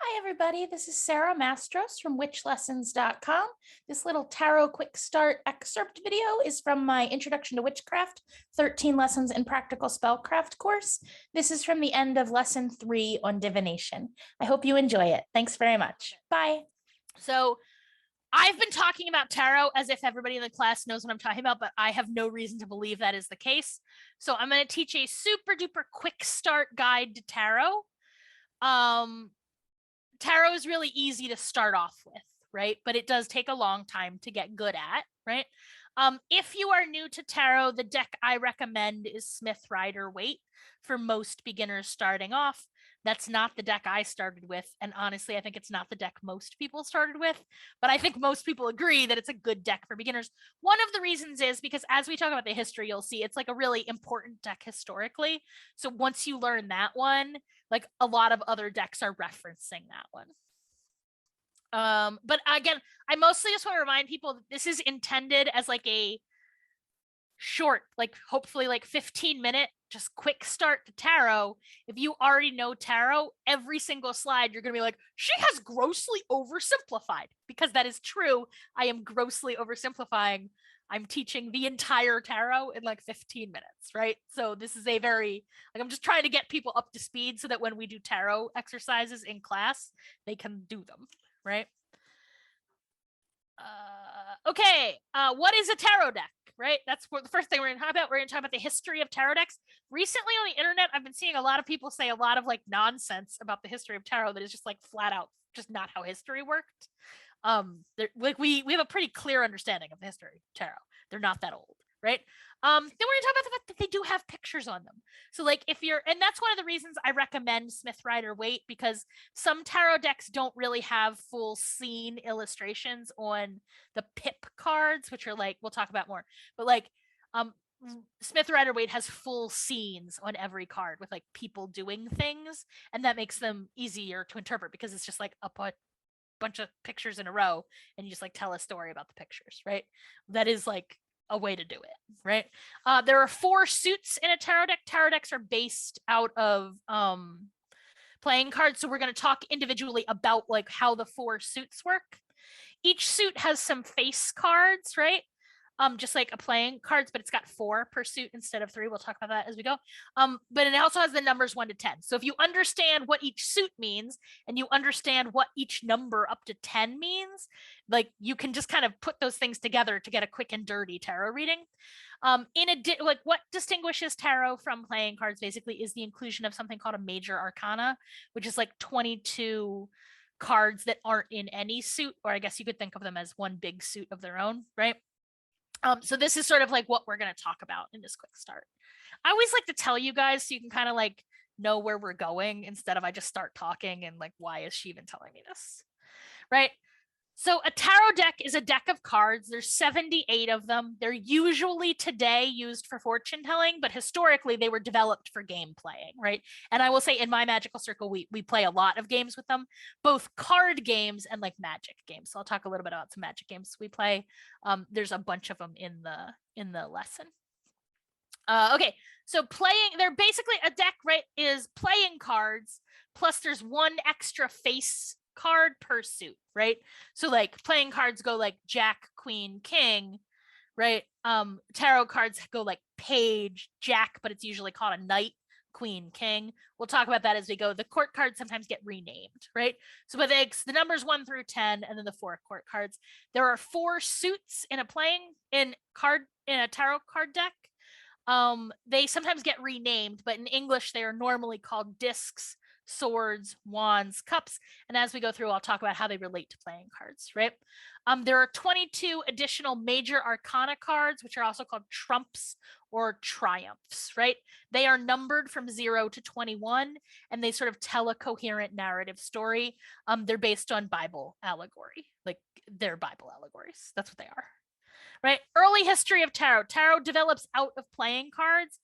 Hi, everybody. This is Sarah Mastros from witchlessons.com. This little tarot quick start excerpt video is from my Introduction to Witchcraft, 13 Lessons in Practical Spellcraft course. This is from the end of lesson 3 on divination. I hope you enjoy it. Thanks very much. Bye. So I've been talking about tarot as if everybody in the class knows what I'm talking about, but I have no reason to believe that is the case. So I'm going to teach a super duper quick start guide to tarot. Tarot is really easy to start off with, right? But it does take a long time to get good at, right? If you are new to tarot, the deck I recommend is Smith Rider-Waite for most beginners starting off. That's not the deck I started with. And honestly, I think it's not the deck most people started with, but I think most people agree that it's a good deck for beginners. One of the reasons is because as we talk about the history, you'll see it's like a really important deck historically. So once you learn that one, like a lot of other decks are referencing that one. But again, I mostly just want to remind people that this is intended as like a short, like hopefully like 15-minute, just quick start to tarot. If you already know tarot, every single slide you're going to be like, she has grossly oversimplified, because that is true. I am grossly oversimplifying. I'm teaching the entire tarot in like 15 minutes, right? So this is a very, like, I'm just trying to get people up to speed so that when we do tarot exercises in class, they can do them, right? Okay, what is a tarot deck, right? That's what the first thing we're going to talk about. We're going to talk about the history of tarot decks. Recently on the internet, I've been seeing a lot of people say a lot of like nonsense about the history of tarot that is just like flat out just not how history worked. Like we have a pretty clear understanding of the history of tarot. They're not that old, right? Then we're gonna talk about the fact that they do have pictures on them. So like if you're, and that's one of the reasons I recommend Smith Rider-Waite, because some tarot decks don't really have full scene illustrations on the pip cards, which are like, we'll talk about more, but like Smith Rider-Waite has full scenes on every card with like people doing things, and that makes them easier to interpret because it's just like a bunch of pictures in a row and you just like tell a story about the pictures, right? That is like a way to do it, right? There are 4 suits in a tarot deck. Tarot decks are based out of playing cards, so we're going to talk individually about like how the 4 suits work. Each suit has some face cards, right? Just like a playing cards, but it's got 4 per suit instead of 3. We'll talk about that as we go. But it also has the numbers 1 to 10. So if you understand what each suit means and you understand what each number up to 10 means, like you can just kind of put those things together to get a quick and dirty tarot reading. Like what distinguishes tarot from playing cards basically is the inclusion of something called a major arcana, which is like 22 cards that aren't in any suit, or I guess you could think of them as one big suit of their own, right? So this is sort of like what we're going to talk about in this quick start. I always like to tell you guys so you can kind of like know where we're going instead of I just start talking and like, why is she even telling me this? Right? So a tarot deck is a deck of cards. There's 78 of them. They're usually today used for fortune telling, but historically they were developed for game playing, right? And I will say in my magical circle, we play a lot of games with them, both card games and like magic games. So I'll talk a little bit about some magic games we play. There's a bunch of them in the lesson. Okay, so they're basically a deck, right, is playing cards, plus there's 1 extra face card per suit, right? So like playing cards go like Jack, Queen, King, right? Tarot cards go like Page, Jack, but it's usually called a Knight, Queen, King. We'll talk about that as we go. The court cards sometimes get renamed, right? So but the numbers 1 through 10 and then the 4 court cards. There are 4 suits in a tarot card deck. They sometimes get renamed, but in English they are normally called discs, swords, wands, cups, and as we go through I'll talk about how they relate to playing cards, right? There are 22 additional major arcana cards, which are also called trumps or triumphs, right? They are numbered from 0 to 21 and they sort of tell a coherent narrative story. They're based on Bible allegory, like they're Bible allegories. That's what they are, right? Early history of tarot. Tarot develops out of playing cards.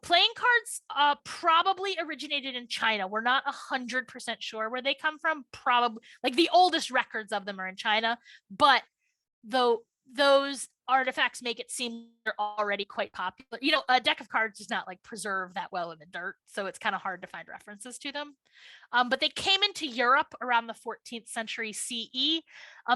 Playing cards probably originated in China. We're not 100% sure where they come from. Probably like the oldest records of them are in China, but those artifacts make it seem they're already quite popular. You know, a deck of cards does not like preserve that well in the dirt, so it's kind of hard to find references to them. But they came into Europe around the 14th century CE.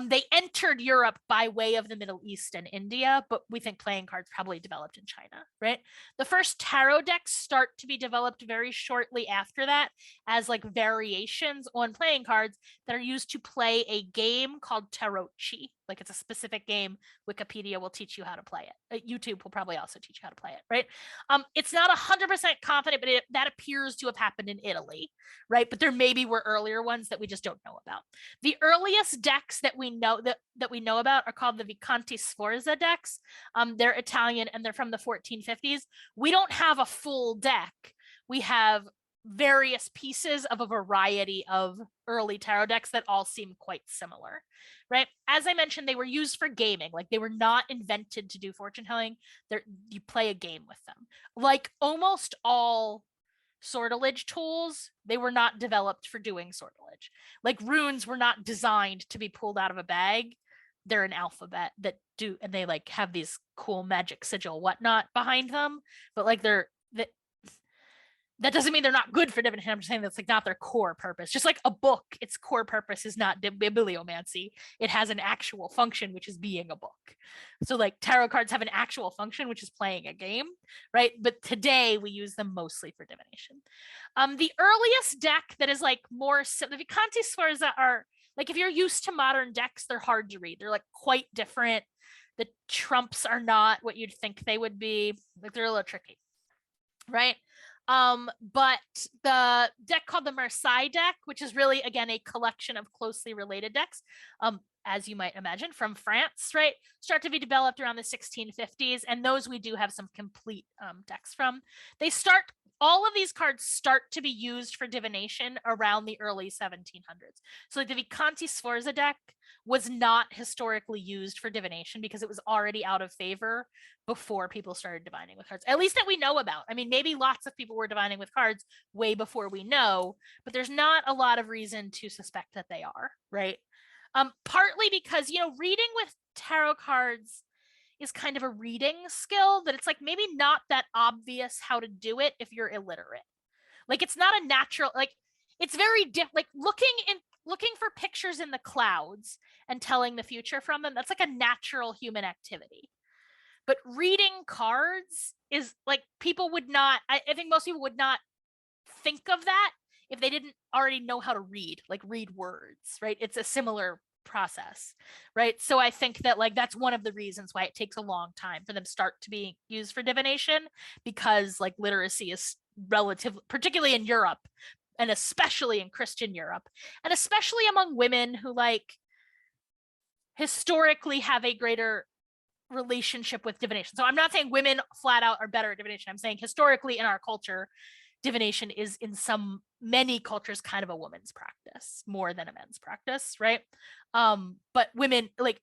They entered Europe by way of the Middle East and India, but we think playing cards probably developed in China, right? The first tarot decks start to be developed very shortly after that as like variations on playing cards that are used to play a game called Tarotchi. Like it's a specific game. Wikipedia will teach you how to play it. YouTube will probably also teach you how to play it, right? It's not 100% confident, but that appears to have happened in Italy, right? But there maybe were earlier ones that we just don't know about. The earliest decks that we know that we know about are called the Visconti Sforza decks. They're Italian and they're from the 1450s. We don't have a full deck. We have various pieces of a variety of early tarot decks that all seem quite similar, right? As I mentioned, they were used for gaming. Like they were not invented to do fortune telling. You play a game with them. Like almost all sortilege tools, they were not developed for doing sortilege. Like runes were not designed to be pulled out of a bag. They're an alphabet that do, and they like have these cool magic sigil whatnot behind them, but like that doesn't mean they're not good for divination. I'm just saying that's like not their core purpose. Just like a book, its core purpose is not bibliomancy. It has an actual function, which is being a book. So like tarot cards have an actual function, which is playing a game, right? But today we use them mostly for divination. The earliest deck that is like more, the Visconti Sforza are like, if you're used to modern decks, they're hard to read. They're like quite different. The trumps are not what you'd think they would be. Like they're a little tricky, right? But the deck called the Marseille deck, which is really, again, a collection of closely related decks, as you might imagine, from France, right, start to be developed around the 1650s. And those we do have some complete decks from. All of these cards start to be used for divination around the early 1700s. So like the Visconti Sforza deck was not historically used for divination because it was already out of favor before people started divining with cards, at least that we know about. I mean, maybe lots of people were divining with cards way before we know, but there's not a lot of reason to suspect that they are, right? Partly because, you know, reading with tarot cards is kind of a reading skill that it's like maybe not that obvious how to do it if you're illiterate. Like it's not a natural, like it's very different. Like looking for pictures in the clouds and telling the future from them, that's like a natural human activity. But reading cards is like people would not, I think most people would not think of that if they didn't already know how to read, like read words, right? It's a similar process, right? So I think that like that's one of the reasons why it takes a long time for them start to be used for divination, because like literacy is relative, particularly in Europe and especially in Christian Europe, and especially among women who like historically have a greater relationship with divination. So I'm not saying women flat out are better at divination. I'm saying historically in our culture, divination is in many cultures kind of a woman's practice more than a men's practice, right? But women, like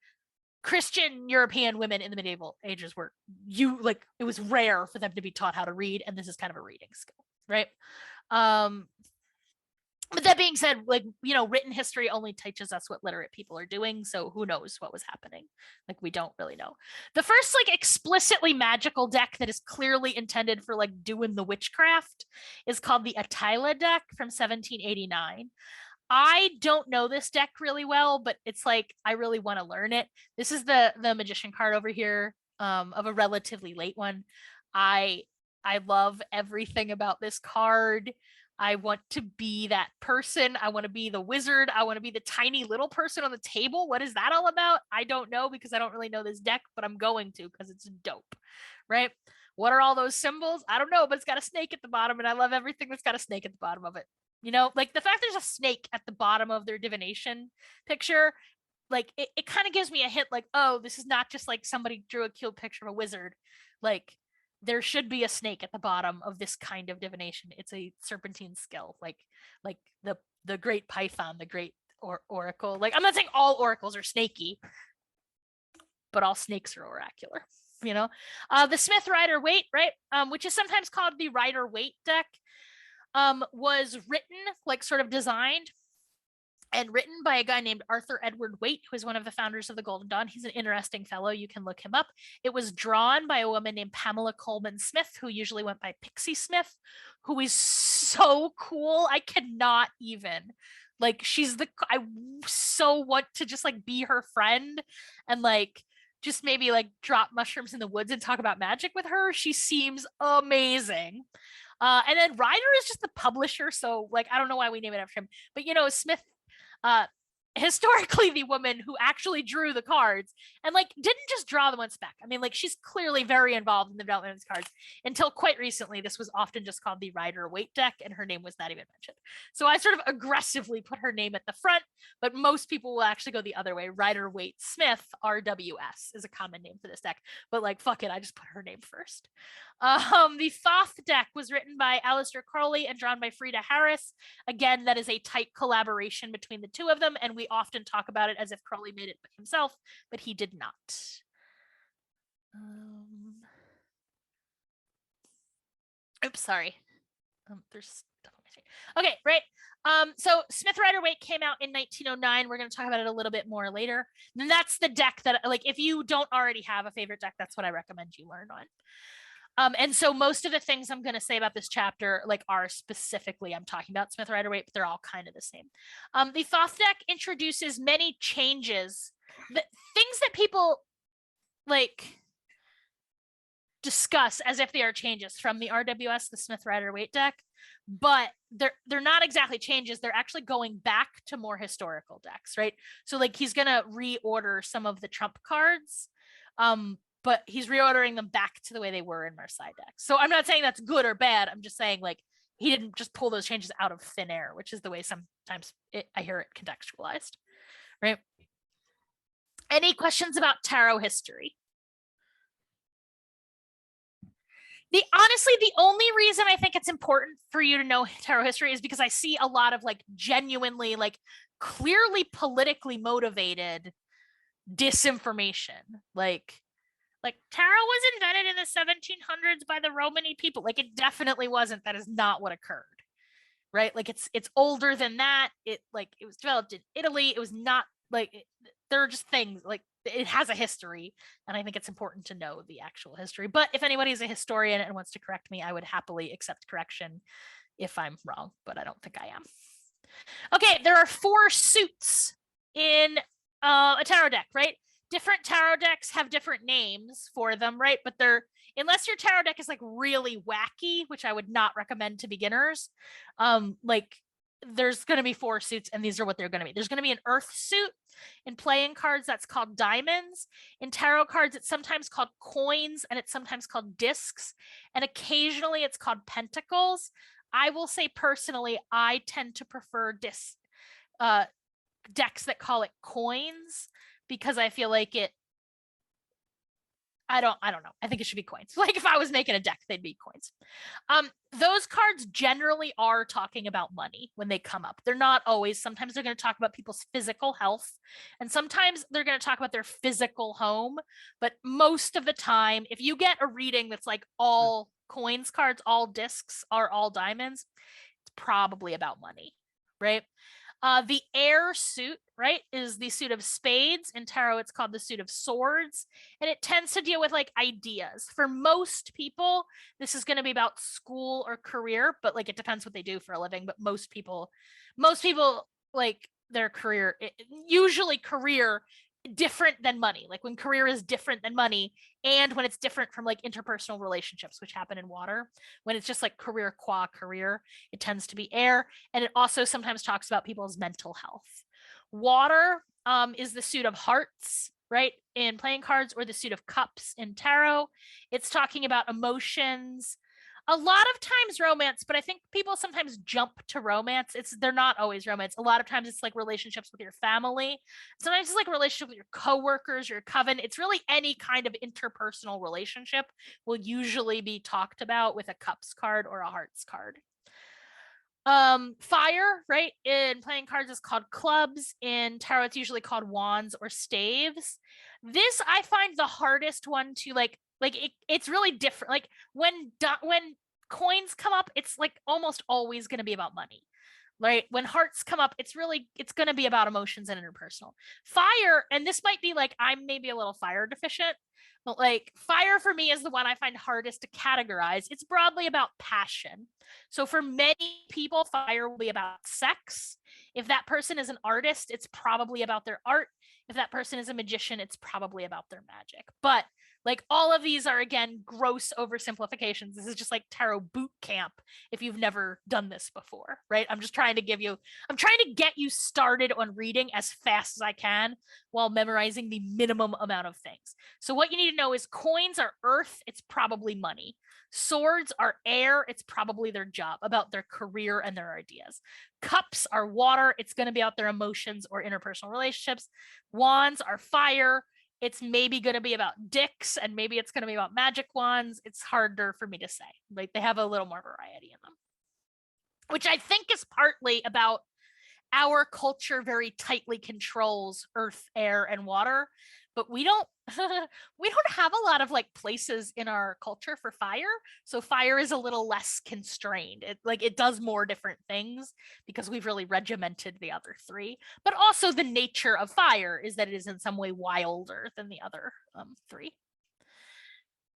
Christian European women in the medieval ages it was rare for them to be taught how to read, and this is kind of a reading skill, right? But that being said, like, you know, written history only teaches us what literate people are doing. So who knows what was happening? Like, we don't really know. The first, like, explicitly magical deck that is clearly intended for, like, doing the witchcraft is called the Attila deck from 1789. I don't know this deck really well, but it's like, I really want to learn it. This is the magician card over here, of a relatively late one. I love everything about this card. I want to be that person. I want to be the wizard. I want to be the tiny little person on the table. What is that all about? I don't know because I don't really know this deck, but I'm going to because it's dope, right? What are all those symbols? I don't know, but it's got a snake at the bottom, and I love everything that's got a snake at the bottom of it. You know, like the fact there's a snake at the bottom of their divination picture, like it kind of gives me a hint like, oh, this is not just like somebody drew a cute picture of a wizard. Like there should be a snake at the bottom of this kind of divination. It's a serpentine skill, like the great python, the great oracle. Like I'm not saying all oracles are snaky, but all snakes are oracular. You know, the Smith Rider Waite, right, which is sometimes called the Rider Waite deck, was written, like sort of designed and written by a guy named Arthur Edward Waite, who is one of the founders of the Golden Dawn. He's an interesting fellow. You can look him up. It was drawn by a woman named Pamela Coleman Smith, who usually went by Pixie Smith, who is so cool. I cannot even. Like, I so want to just like be her friend and like just maybe like drop mushrooms in the woods and talk about magic with her. She seems amazing. And then Ryder is just the publisher, so like I don't know why we name it after him, but Smith, uh, historically the woman who actually drew the cards and like didn't just draw them on spec. I mean, like she's clearly very involved in the development of these cards. Until quite recently, this was often just called the Rider Waite deck, and her name was not even mentioned. So I sort of aggressively put her name at the front, but most people will actually go the other way. Rider Waite Smith, RWS, is a common name for this deck, but like fuck it, I just put her name first. The Thoth deck was written by Aleister Crowley and drawn by Frida Harris. Again, that is a tight collaboration between the two of them, and we often talk about it as if Crowley made it himself, but he did not. Oops, sorry. There's stuff on my screen. Okay, right. So Smith Rider Waite came out in 1909. We're going to talk about it a little bit more later. And that's the deck that, like, if you don't already have a favorite deck, that's what I recommend you learn on. And so most of the things I'm going to say about this chapter, like, are specifically, I'm talking about Smith Rider Waite, but they're all kind of the same. The Thoth deck introduces many changes, things that people like discuss as if they are changes from the RWS, the Smith Rider Waite deck, but they're not exactly changes. They're actually going back to more historical decks, right? So like he's gonna reorder some of the trump cards, but he's reordering them back to the way they were in Marseille decks. So I'm not saying that's good or bad. I'm just saying like he didn't just pull those changes out of thin air, which is the way sometimes I hear it contextualized, right? Any questions about tarot history? Honestly, the only reason I think it's important for you to know tarot history is because I see a lot of like genuinely like clearly politically motivated disinformation. Like tarot was invented in the 1700s by the Romany people. Like it definitely wasn't. That is not what occurred. Right? Like it's older than that. It was developed in Italy. It was not like there are just things like it has a history, and I think it's important to know the actual history. But if anybody is a historian and wants to correct me, I would happily accept correction if I'm wrong, but I don't think I am. Okay, there are 4 suits in a tarot deck, right? Different tarot decks have different names for them, right? But unless your tarot deck is like really wacky, which I would not recommend to beginners, like there's going to be 4 suits, and these are what they're going to be. There's going to be an earth suit. In playing cards, that's called diamonds. In tarot cards, it's sometimes called coins, and it's sometimes called discs, and occasionally it's called pentacles. I will say personally, I tend to prefer decks that call it coins because I feel like I don't know. I think it should be coins. Like if I was making a deck, they'd be coins. Those cards generally are talking about money when they come up. They're not always. Sometimes they're going to talk about people's physical health, and sometimes they're going to talk about their physical home. But most of the time, if you get a reading that's like all coins cards, all discs, or all diamonds, it's probably about money, right? The air suit, right, is the suit of spades. In tarot, it's called the suit of swords, and it tends to deal with like ideas. For most people, this is going to be about school or career, but like it depends what they do for a living. But most people like their career, usually career different than money. Like when career is different than money, and when it's different from like interpersonal relationships, which happen in water. When it's just like career qua career, it tends to be air, and it also sometimes talks about people's mental health. Water is the suit of hearts, right, in playing cards, or the suit of cups in tarot. It's talking about emotions. A lot of times romance, but I think people sometimes jump to romance. They're not always romance. A lot of times it's like relationships with your family. Sometimes it's like a relationship with your coworkers, your coven. It's really any kind of interpersonal relationship will usually be talked about with a cups card or a hearts card. Fire, right, in playing cards is called clubs. In tarot, it's usually called wands or staves. This I find the hardest one to it's really different. Like when coins come up, it's like almost always going to be about money. right? When hearts come up, it's going to be about emotions and interpersonal. Fire, and this might be like, I'm maybe a little fire deficient, but like fire for me is the one I find hardest to categorize. It's broadly about passion. So for many people, fire will be about sex. If that person is an artist, it's probably about their art. If that person is a magician, it's probably about their magic. But like all of these are, again, gross oversimplifications. This is just like tarot boot camp if you've never done this before, right? I'm trying to get you started on reading as fast as I can while memorizing the minimum amount of things. So what you need to know is coins are earth, it's probably money. Swords are air, it's probably their job, about their career and their ideas. Cups are water, it's going to be about their emotions or interpersonal relationships. Wands are fire, it's maybe going to be about dicks, and maybe it's going to be about magic wands. It's harder for me to say. Like they have a little more variety in them, which I think is partly about our culture very tightly controls earth, air, and water, but we don't we don't have a lot of like places in our culture for fire. So fire is a little less constrained. It does more different things because we've really regimented the other three. But also the nature of fire is that it is in some way wilder than the other three.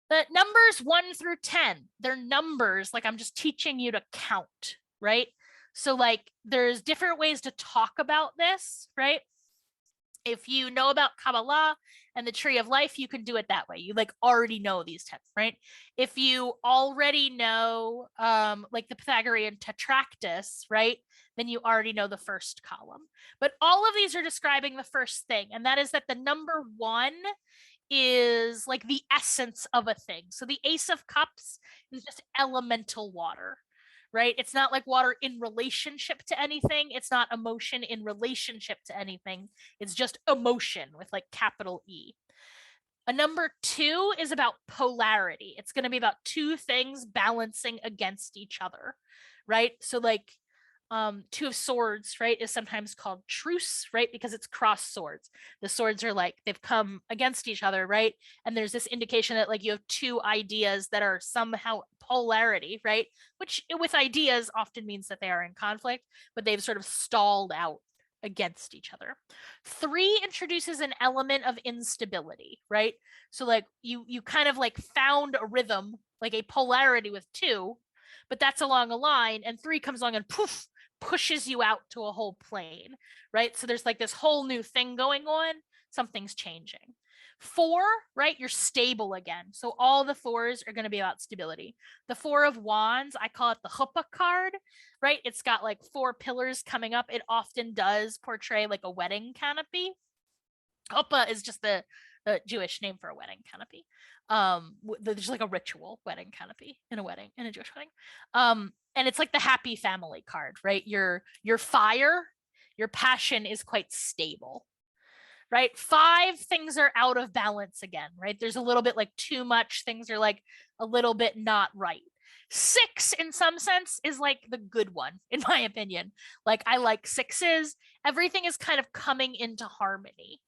The numbers 1 through 10, they're numbers, like I'm just teaching you to count, right? So like there's different ways to talk about this, right? If you know about Kabbalah and the tree of life, you can do it that way. You like already know these 10, right? If you already know like the Pythagorean tetractys, right? Then you already know the first column. But all of these are describing the first thing, and that is that the number 1 is like the essence of a thing. So the Ace of Cups is just elemental water, right? It's not like water in relationship to anything. It's not emotion in relationship to anything. It's just emotion with like capital E. A number 2 is about polarity. It's going to be about two things balancing against each other, right? So like 2 of Swords, right, is sometimes called truce, right, because it's cross swords. The swords are like they've come against each other, right, and there's this indication that like you have two ideas that are somehow polarity, right, which with ideas often means that they are in conflict, but they've sort of stalled out against each other. 3 introduces an element of instability, right? So like you kind of like found a rhythm, like a polarity with 2, but that's along a line, and 3 comes along and poof, pushes you out to a whole plane, right? So there's like this whole new thing going on, something's changing. 4, right? You're stable again. So all the 4s are going to be about stability. The 4 of Wands, I call it the chuppah card, right? It's got like 4 pillars coming up. It often does portray like a wedding canopy. Chuppah is just the Jewish name for a wedding canopy. There's like a ritual wedding canopy in a Jewish wedding. And it's like the happy family card, right? Your fire, your passion is quite stable, right? 5, things are out of balance again, right? There's a little bit like too much, things are like a little bit not right. 6 in some sense is like the good one in my opinion. Like I like 6s, everything is kind of coming into harmony,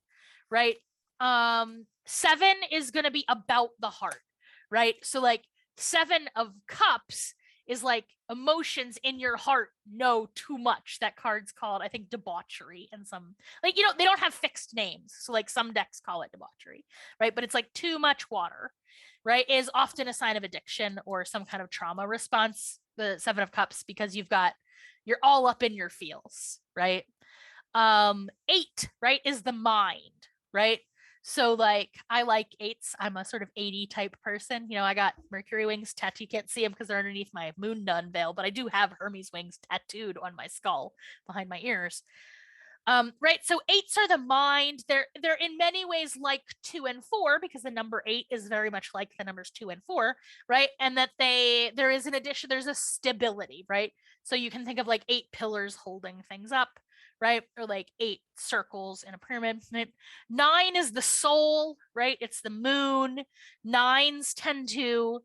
right? 7 is going to be about the heart, right? So like 7 of Cups is like emotions in your heart know too much. That card's called, I think, debauchery, and some like, they don't have fixed names. So like some decks call it debauchery, right? But it's like too much water, right? Is often a sign of addiction or some kind of trauma response, the 7 of Cups, because you're all up in your feels, right? 8, right, is the mind, right? So like I like 8s. I'm a sort of 80 type person. I got Mercury wings tattooed. You can't see them because they're underneath my moon nun veil, but I do have Hermes wings tattooed on my skull behind my ears. Right. So 8s are the mind. They're in many ways like 2 and 4 because the number 8 is very much like the numbers 2 and 4, right? And that there is an addition, there's a stability, right? So you can think of like 8 pillars holding things up, right? Or like 8 circles in a pyramid. Right? 9 is the soul, right? It's the moon. 9s tend to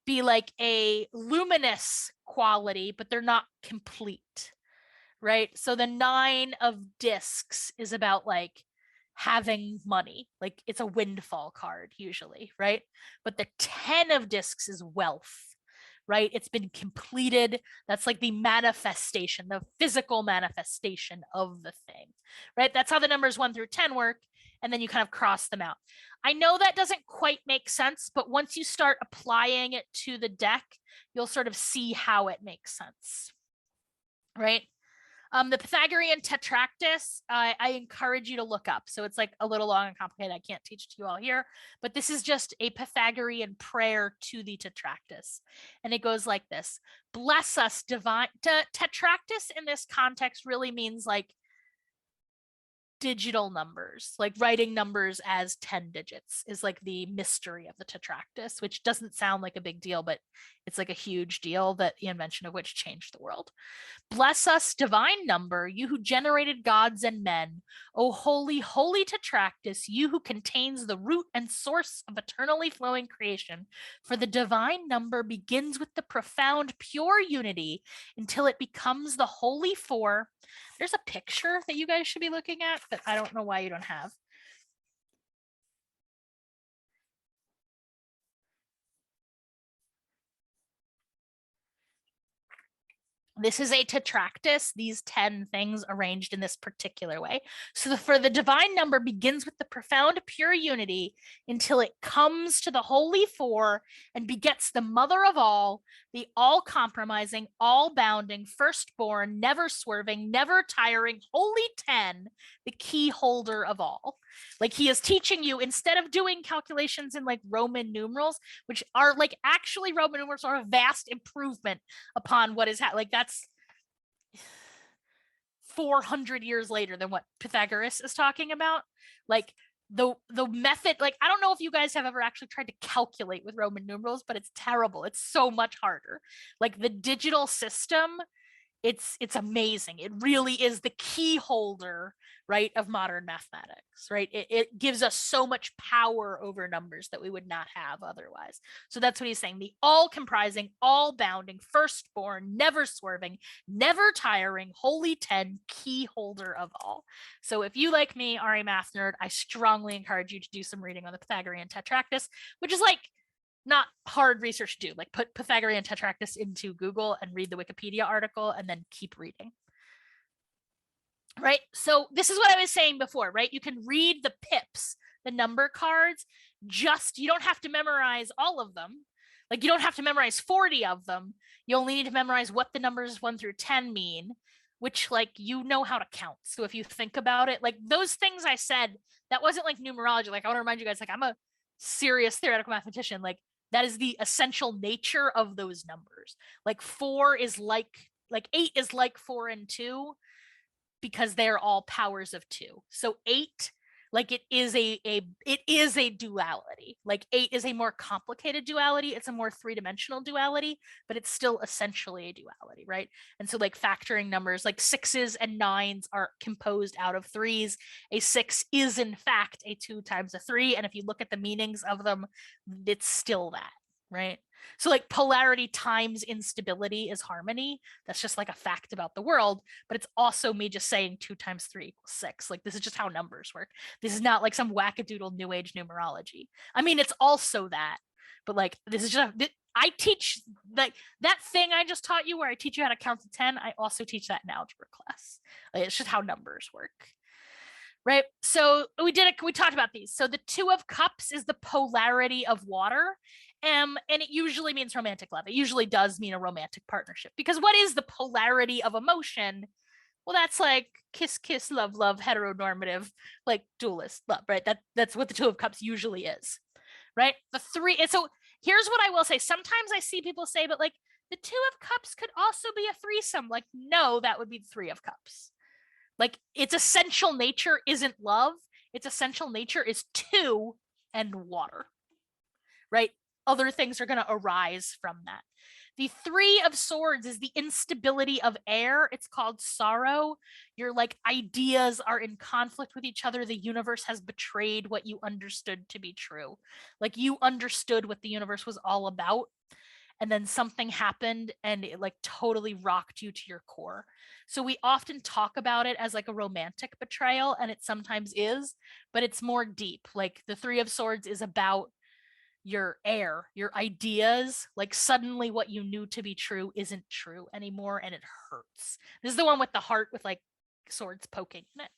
be like a luminous quality, but they're not complete, right? So the 9 of discs is about like having money, like it's a windfall card usually, right? But the 10 of discs is wealth, right? It's been completed. That's like the manifestation, the physical manifestation of the thing, right? That's how the numbers 1 through 10 work. And then you kind of cross them out. I know that doesn't quite make sense, but once you start applying it to the deck, you'll sort of see how it makes sense, right? The Pythagorean tetractys, I encourage you to look up. So it's like a little long and complicated. I can't teach it to you all here, but this is just a Pythagorean prayer to the tetractys. And it goes like this: bless us, divine. Tetractys in this context really means like digital numbers, like writing numbers as 10 digits is like the mystery of the tetractys, which doesn't sound like a big deal, but it's like a huge deal, that the invention of which changed the world. Bless us, divine number, you who generated gods and men. O holy, holy tetractys, you who contains the root and source of eternally flowing creation. For the divine number begins with the profound, pure unity until it becomes the holy four. There's a picture that you guys should be looking at, but I don't know why you don't have. This is a tetractys, these 10 things arranged in this particular way. So for the divine number begins with the profound pure unity until it comes to the holy four and begets the mother of all, the all compromising, all bounding, firstborn, never swerving, never tiring, holy 10, the key holder of all. Like he is teaching you, instead of doing calculations in like Roman numerals, which are like actually Roman numerals are a vast improvement upon what is like that's 400 years later than what Pythagoras is talking about. Like the method, like I don't know if you guys have ever actually tried to calculate with Roman numerals, but it's terrible. It's so much harder. Like the digital system, it's amazing. It really is the key holder, right, of modern mathematics, right? It gives us so much power over numbers that we would not have otherwise. So that's what he's saying: the all comprising, all bounding, firstborn, never swerving, never tiring, holy 10, key holder of all. So if you, like me, are a math nerd, I strongly encourage you to do some reading on the Pythagorean tetractys, which is like not hard research to do. Like put Pythagorean tetractys into Google and read the Wikipedia article and then keep reading. Right? So this is what I was saying before, right? You can read the pips, the number cards, just, you don't have to memorize all of them. Like you don't have to memorize 40 of them. You only need to memorize what the numbers 1 through 10 mean, which like you know how to count. So if you think about it, like those things I said, that wasn't like numerology. Like I want to remind you guys, like I'm a serious theoretical mathematician. Like that is the essential nature of those numbers. Like 4 is like 8 is like 4 and 2 because they're all powers of 2. So 8, like it is a duality. Like 8 is a more complicated duality. It's a more three-dimensional duality, but it's still essentially a duality, right? And so like factoring numbers, like 6s and 9s are composed out of 3s. A 6 is in fact a 2 times a 3. And if you look at the meanings of them, it's still that, right? So like polarity times instability is harmony. That's just like a fact about the world, but it's also me just saying 2 times 3 equals 6. Like this is just how numbers work. This is not like some wackadoodle new age numerology. I mean, it's also that, but like this is just, I teach like that thing I just taught you where I teach you how to count to 10. I also teach that in algebra class. Like, it's just how numbers work. Right. So we talked about these. So the 2 of cups is the polarity of water. And it usually means romantic love. It usually does mean a romantic partnership, because what is the polarity of emotion? Well, that's like kiss, kiss, love, love, heteronormative, like dualist love, right? That's what the 2 of cups usually is, right? The 3. And so here's what I will say. Sometimes I see people say, but like the 2 of cups could also be a threesome. Like, no, that would be the 3 of cups. Like its essential nature isn't love. Its essential nature is 2 and water, right? Other things are going to arise from that. The 3 of swords is the instability of air. It's called sorrow. Your like ideas are in conflict with each other. The universe has betrayed what you understood to be true. Like you understood what the universe was all about, and then something happened and it like totally rocked you to your core. So we often talk about it as like a romantic betrayal, and it sometimes is, but it's more deep. Like the 3 of swords is about your air, your ideas, like suddenly what you knew to be true isn't true anymore, and it hurts. This is the one with the heart with like swords poking in it.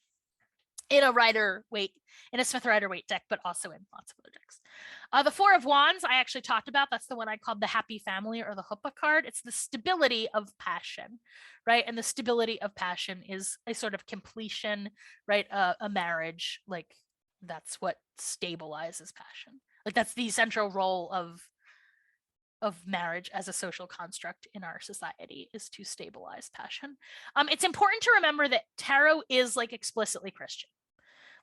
In a Smith Rider-Waite deck, but also in lots of other decks. The Four of Wands I actually talked about. That's the one I called the Happy Family or the Huppah card. It's the stability of passion, right? And the stability of passion is a sort of completion, right? A marriage, like that's what stabilizes passion. Like that's the central role of marriage as a social construct in our society, is to stabilize passion. It's important to remember that tarot is like explicitly Christian.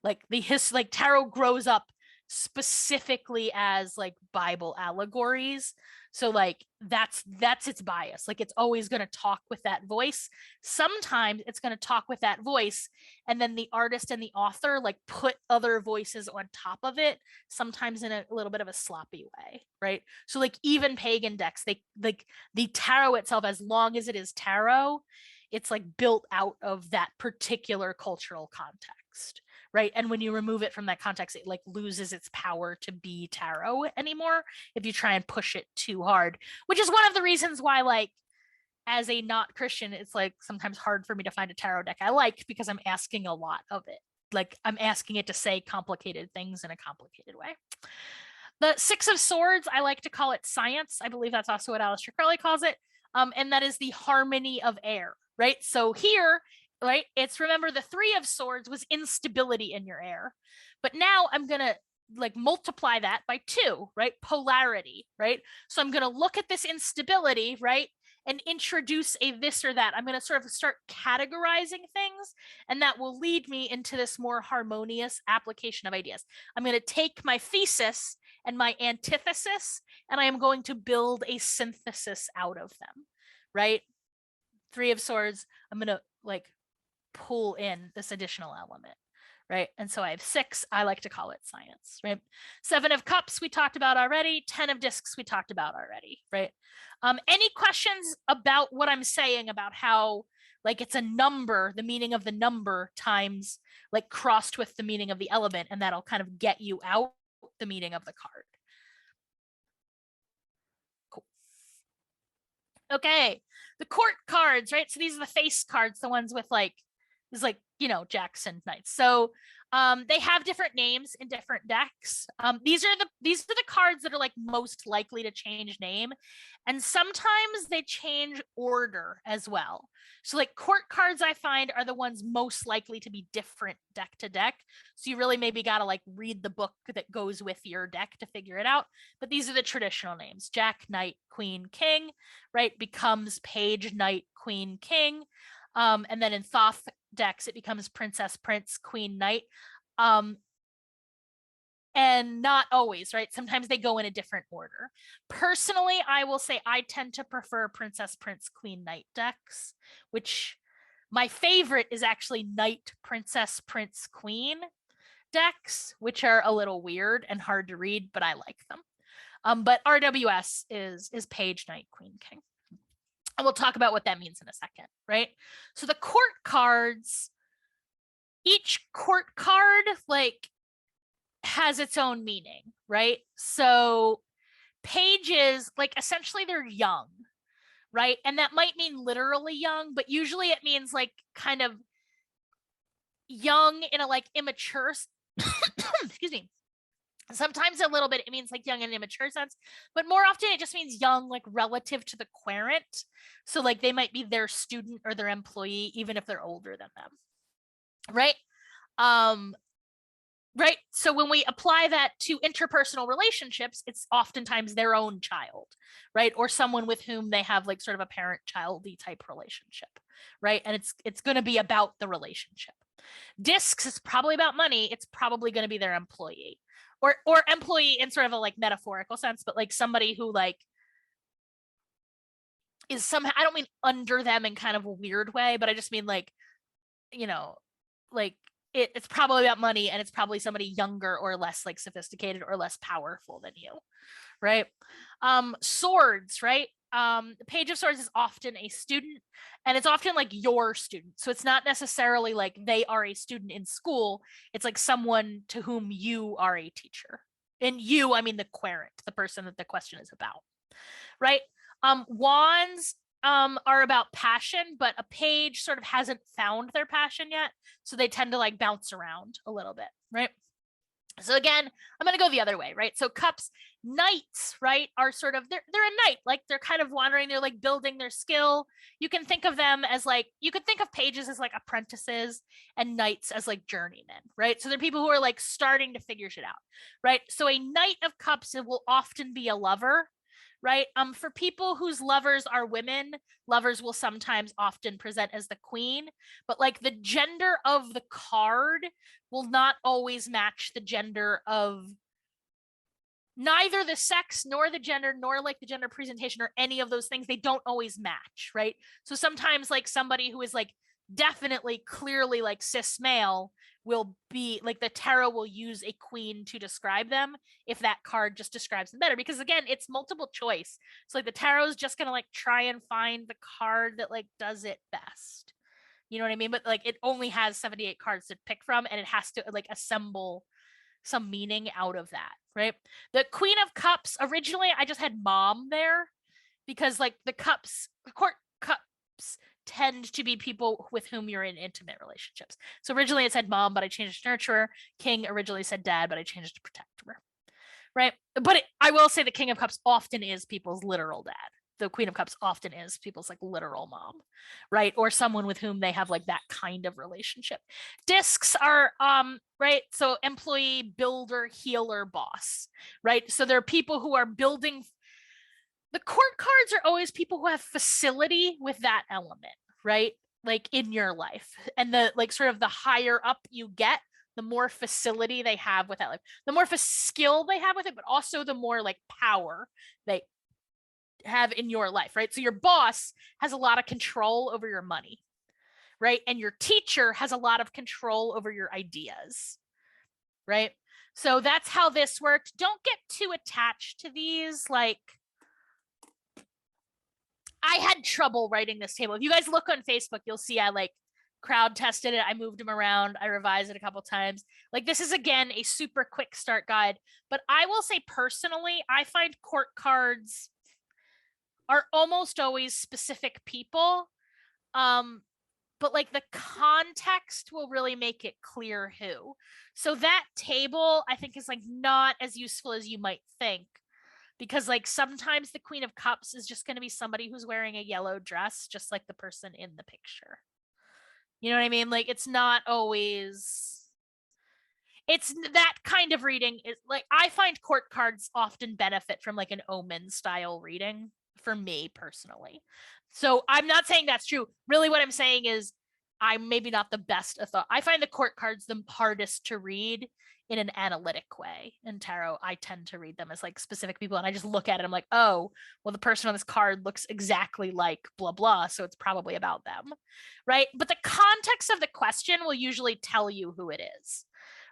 Like like tarot grows up specifically as like Bible allegories. So like that's its bias. Like it's always going to talk with that voice. Sometimes it's going to talk with that voice, and then the artist and the author like put other voices on top of it, sometimes in a little bit of a sloppy way, right? So like even pagan decks, they like the tarot itself, as long as it is tarot, it's like built out of that particular cultural context, right? And when you remove it from that context, it like loses its power to be tarot anymore if you try and push it too hard, which is one of the reasons why, like, as a not Christian, it's like sometimes hard for me to find a tarot deck I like, because I'm asking a lot of it. Like I'm asking it to say complicated things in a complicated way. The Six of Swords, I like to call it science. I believe that's also what Aleister Crowley calls it. And that is the harmony of air, right? So here, right, it's, remember, the Three of Swords was instability in your air. But now I'm going to like multiply that by 2, right? Polarity, right? So I'm going to look at this instability, right? And introduce a this or that. I'm going to sort of start categorizing things, and that will lead me into this more harmonious application of ideas. I'm going to take my thesis and my antithesis, and I am going to build a synthesis out of them, right? Three of Swords, I'm going to like pull in this additional element, right? And so I have 6, I like to call it science, right? 7 of Cups, we talked about already. 10 of Discs, we talked about already, right? Any questions about what I'm saying about how like it's a number, the meaning of the number times like crossed with the meaning of the element, and that'll kind of get you out the meaning of the card. Cool. Okay, the court cards, right? So these are the face cards, the ones with like, is like, you know, jacks and knights. So they have different names in different decks. These are the cards that are like most likely to change name, and sometimes they change order as well. So like court cards, I find, are the ones most likely to be different deck to deck. So you really maybe got to like read the book that goes with your deck to figure it out. But these are the traditional names: Jack, Knight, Queen, King, right? Becomes Page, Knight, Queen, King. And then in Thoth decks, it becomes Princess, Prince, Queen, Knight. And not always, right? Sometimes they go in a different order. Personally, I will say I tend to prefer Princess, Prince, Queen, Knight decks, which my favorite is actually Knight, Princess, Prince, Queen decks, which are a little weird and hard to read, but I like them. But RWS is Page, Knight, Queen, King. And we'll talk about what that means in a second, right? So the court cards, each court card like has its own meaning, right? So pages, like essentially they're young, right? And that might mean literally young, but usually it means like kind of young in a like immature excuse me. Sometimes a little bit it means like young in an immature sense, but more often it just means young like relative to the querent. So like they might be their student or their employee even if they're older than them, right? Right, so when we apply that to interpersonal relationships, it's oftentimes their own child, right? Or someone with whom they have like sort of a parent-childy type relationship, right? And it's going to be about the relationship. Discs is probably about money. It's probably going to be their employee, or employee in sort of a like metaphorical sense, but like somebody who like is somehow, I don't mean under them in kind of a weird way, but I just mean like, you know, like it's probably about money, and it's probably somebody younger or less like sophisticated or less powerful than you, right? Swords, right? The Page of Swords is often a student, and it's often like your student. So it's not necessarily like they are a student in school. It's like someone to whom you are a teacher And you, I mean the querent, the person that the question is about, right? Wands are about passion, but a page sort of hasn't found their passion yet, so they tend to like bounce around a little bit, right? So again, I'm going to go the other way, right? So cups, knights, right, are sort of, they're a knight, like they're kind of wandering, they're like building their skill. You can think of them as like, you could think of pages as like apprentices and knights as like journeymen, right? So they're people who are like starting to figure shit out, right? So a knight of cups, it will often be a lover, right? For people whose lovers are women, lovers will sometimes often present as the queen, but like the gender of the card will not always match the gender of neither the sex nor the gender nor like the gender presentation or any of those things. They don't always match, right? So sometimes like somebody who is like definitely clearly like cis male will be like, the tarot will use a queen to describe them if that card just describes them better, because again, it's multiple choice. So like the tarot is just gonna like try and find the card that like does it best, you know what I mean? But like it only has 78 cards to pick from, and it has to like assemble some meaning out of that, right? The Queen of Cups, originally I just had mom there because like the court cups tend to be people with whom you're in intimate relationships. So originally it said mom, but I changed it to nurturer. King originally said dad, but I changed it to protector, right? But I will say the King of Cups often is people's literal dad. The Queen of Cups often is people's like literal mom, right? Or someone with whom they have like that kind of relationship. Discs are right, so employee, builder, healer, boss, right? So there are people who are building. The court cards are always people who have facility with that element, right? Like in your life. And the like sort of the higher up you get, the more facility they have with that life, the more skill they have with it, but also the more like power they have in your life, right? So your boss has a lot of control over your money, right? And your teacher has a lot of control over your ideas, right? So that's how this worked. Don't get too attached to these. Like, I had trouble writing this table. If you guys look on Facebook, you'll see I like crowd tested it. I moved them around. I revised it a couple times. Like, this is again a super quick start guide, but I will say personally, I find court cards are almost always specific people. But like the context will really make it clear who. So that table I think is like not as useful as you might think, because like sometimes the Queen of Cups is just going to be somebody who's wearing a yellow dress, just like the person in the picture. You know what I mean? Like it's not always, it's that kind of reading is like, I find court cards often benefit from like an omen style reading for me personally. So I'm not saying that's true. Really what I'm saying is I'm maybe not the best at thought. I find the court cards the hardest to read in an analytic way. In tarot, I tend to read them as like specific people, and I just look at it. I'm like, oh, well, the person on this card looks exactly like blah, blah. So it's probably about them, right? But the context of the question will usually tell you who it is.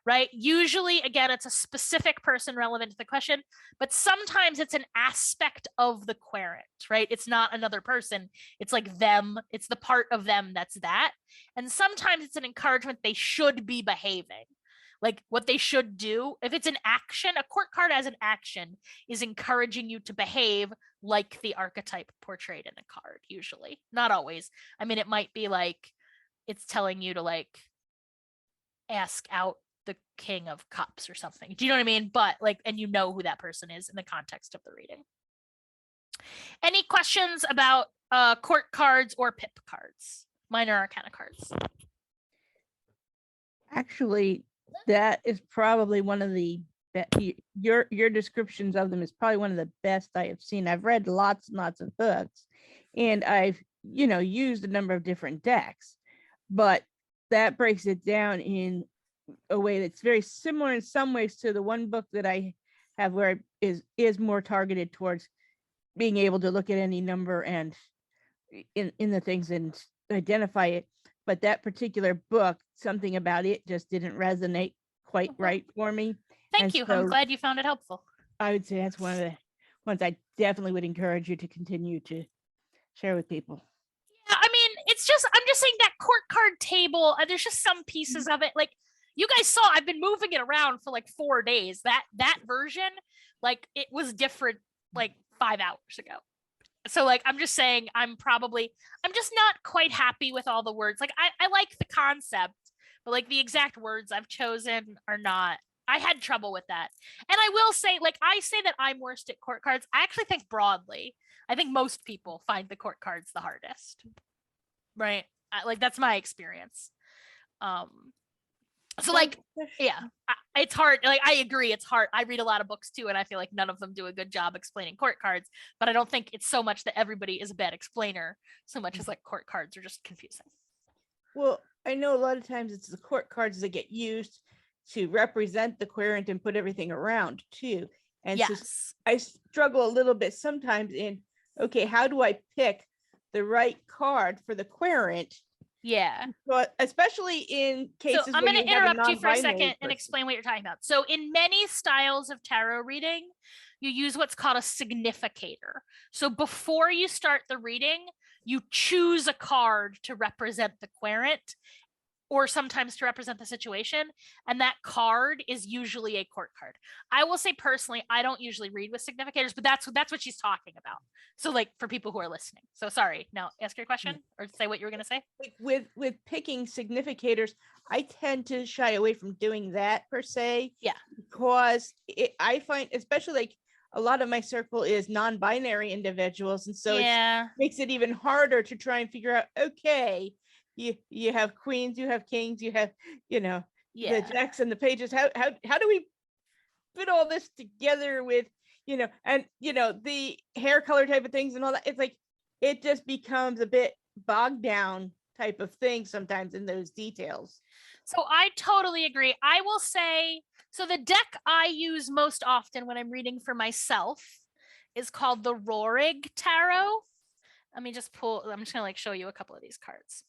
Right? Usually, again, it's a specific person relevant to the question, but sometimes it's an aspect of the querent, right? It's not another person. It's like them. It's the part of them that's that. And sometimes it's an encouragement they should be behaving, like what they should do. If it's an action, a court card as an action is encouraging you to behave like the archetype portrayed in a card, usually. Not always. I mean, it might be like it's telling you to like ask out the King of Cups or something. Do you know what I mean? But like, and you know who that person is in the context of the reading. Any questions about court cards or pip cards, minor arcana cards? Actually, that is probably one of the your descriptions of them is probably one of the best I have seen. I've read lots and lots of books, and I've used a number of different decks, but that breaks it down in a way that's very similar in some ways to the one book that I have, where it is more targeted towards being able to look at any number and in the things and identify it. But that particular book, something about it just didn't resonate quite right for me. Thank you. I'm glad you found it helpful. I would say that's one of the ones I definitely would encourage you to continue to share with people. Yeah, I mean, I'm just saying that court card table, there's just some pieces of it. Like, you guys saw I've been moving it around for like 4 days. That version, like it was different like 5 hours ago. So like I'm just saying I'm just not quite happy with all the words. Like I like the concept, but like the exact words I've chosen are not. I had trouble with that. And I will say, like, I say that I'm worst at court cards. I actually think broadly, I think most people find the court cards the hardest. Right? Like that's my experience. So like, yeah, it's hard. Like I agree, it's hard. I read a lot of books too, and I feel like none of them do a good job explaining court cards. But I don't think it's so much that everybody is a bad explainer, so much as like court cards are just confusing. Well, I know a lot of times it's the court cards that get used to represent the querent and put everything around too. And so I struggle a little bit sometimes in, okay, how do I pick the right card for the querent? Yeah. But especially in cases so I'm going to interrupt you for a second and explain what you're talking about. So in many styles of tarot reading, you use what's called a significator. So before you start the reading, you choose a card to represent the querent, or sometimes to represent the situation, and that card is usually a court card. I will say personally, I don't usually read with significators, but that's what she's talking about. So like for people who are listening. So sorry, now ask your question or say what you were going to say. Like with picking significators, I tend to shy away from doing that per se. Yeah. Because I find, especially like a lot of my circle is non-binary individuals, and so it makes it even harder to try and figure out, okay, you have queens, you have kings, you have, the jacks and the pages. How do we put all this together with, and the hair color type of things and all that? It's like it just becomes a bit bogged down type of thing sometimes in those details. So I totally agree. I will say, so the deck I use most often when I'm reading for myself is called the Rorig Tarot. Let me just I'm just gonna like show you a couple of these cards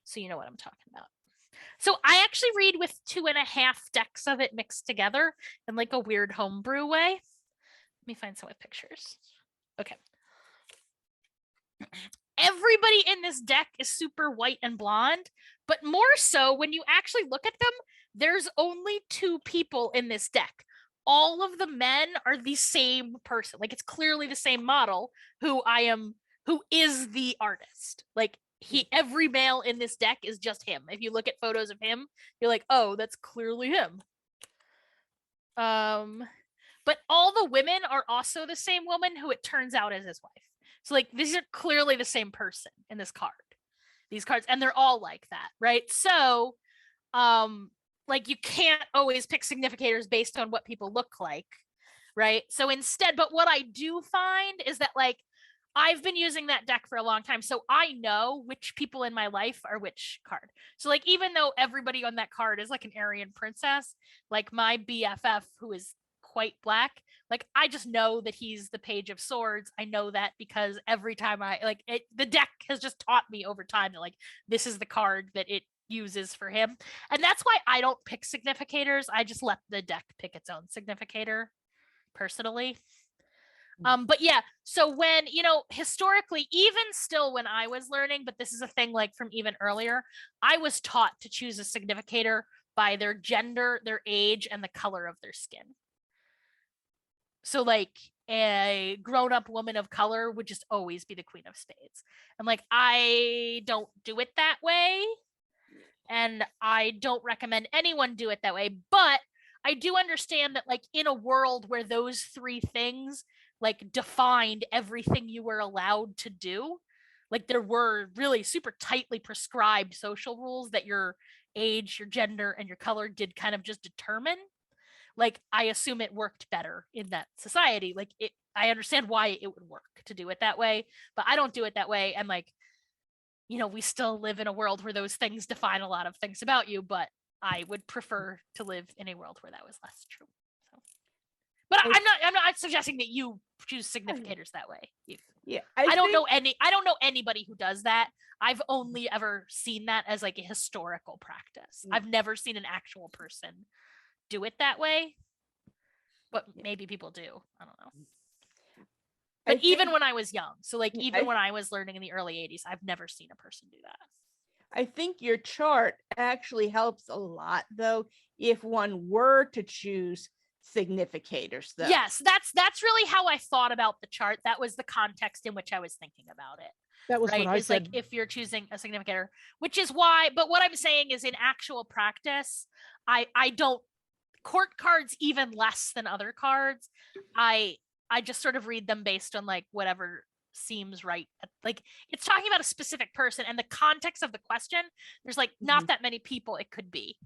so you know what I'm talking about. So I actually read with 2.5 decks of it mixed together in like a weird homebrew way. Let me find some with pictures. Okay. Everybody in this deck is super white and blonde, but more so when you actually look at them, there's only 2 people in this deck. All of the men are the same person. Like it's clearly the same model who is the artist. Like every male in this deck is just him. If you look at photos of him, you're like, oh, that's clearly him. But all the women are also the same woman who it turns out is his wife. So like these are clearly the same person in this card. These cards, and they're all like that, right? So like you can't always pick significators based on what people look like, right? So instead, but what I do find is that like I've been using that deck for a long time, so I know which people in my life are which card. So like even though everybody on that card is like an Aryan princess, like my BFF who is quite black, like I just know that he's the Page of Swords. I know that because every time the deck has just taught me over time that like this is the card that it uses for him. And that's why I don't pick significators. I just let the deck pick its own significator personally. But yeah, so when, historically, even still when I was learning, but this is a thing like from even earlier, I was taught to choose a significator by their gender, their age, and the color of their skin. So like a grown-up woman of color would just always be the Queen of Spades. And like, I don't do it that way. And I don't recommend anyone do it that way. But I do understand that like in a world where those 3 things like defined everything you were allowed to do, like there were really super tightly prescribed social rules that your age, your gender, and your color did kind of just determine. Like I assume it worked better in that society. Like I understand why it would work to do it that way, but I don't do it that way. And like, we still live in a world where those things define a lot of things about you, but I would prefer to live in a world where that was less true. So, but I'm not suggesting that you choose significators that way. I don't know anybody who does that. I've only ever seen that as like a historical practice. I've never seen an actual person do it that way, but maybe people do. I don't know. But even when I was young, so like even when I was learning in the early 80s, I've never seen a person do that. I think your chart actually helps a lot, though, if one were to choose significators, though. Yes, that's really how I thought about the chart. That was the context in which I was thinking about it. That was right? what I Is said. like if you're choosing a significator, which is why, but what I'm saying is in actual practice, I don't court cards even less than other cards. I just sort of read them based on like whatever seems right. Like it's talking about a specific person and the context of the question, there's like not that many people it could be.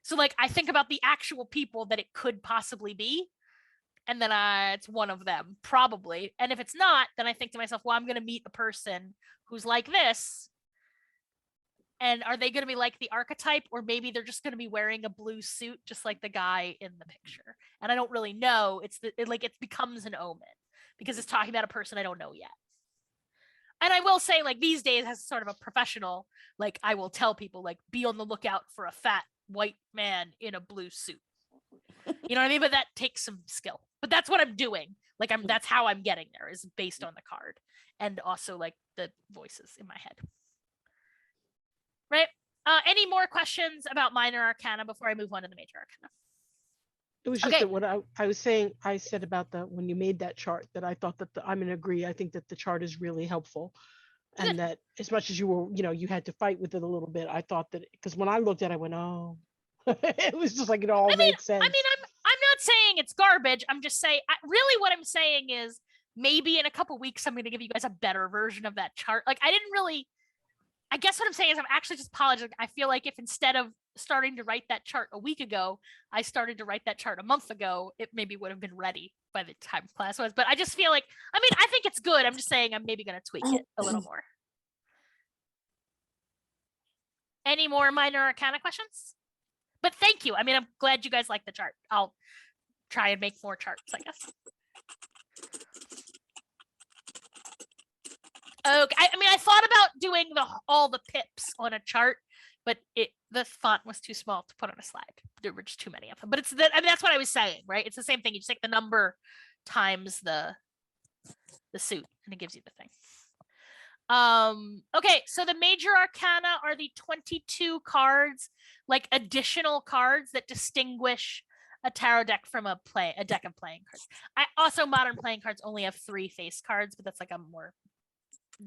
So like I think about the actual people that it could possibly be, and then it's one of them probably. And if it's not, then I think to myself, well, I'm going to meet a person who's like this, and are they going to be like the archetype, or maybe they're just going to be wearing a blue suit just like the guy in the picture, and I don't really know. It becomes an omen because it's talking about a person I don't know yet. And I will say, like, these days as sort of a professional, like I will tell people, like, be on the lookout for a fat white man in a blue suit. You know what I mean? But that takes some skill. But that's what I'm doing. Like that's how I'm getting there, is based on the card and also like the voices in my head. Right? Any more questions about minor arcana before I move on to the major arcana? It was just that what I was saying, I said about when you made that chart, that I thought that I'm going to agree. I think that the chart is really helpful. And Good. That as much as you were, you had to fight with it a little bit, I thought that, because when I looked at it, I went, oh, it was just like it all made sense. I mean, I'm not saying it's garbage. I'm just saying, really what I'm saying is maybe in a couple weeks, I'm going to give you guys a better version of that chart. Like I guess what I'm saying is I'm actually just apologizing. I feel like if instead of starting to write that chart a week ago, I started to write that chart a month ago, it maybe would have been ready by the time class was. But I just feel like, I mean, I think it's good. I'm just saying I'm maybe going to tweak it a little more. Any more minor arcana questions? But thank you. I mean, I'm glad you guys like the chart. I'll try and make more charts, I guess. Okay. I mean, I thought about doing all the pips on a chart, but the font was too small to put on a slide. There were just too many of them. But that's what I was saying, right? It's the same thing. You just take the number times the suit, and it gives you the thing. Okay, so the major arcana are the 22 cards, like additional cards that distinguish a tarot deck from a deck of playing cards. Modern playing cards only have 3 face cards, but that's like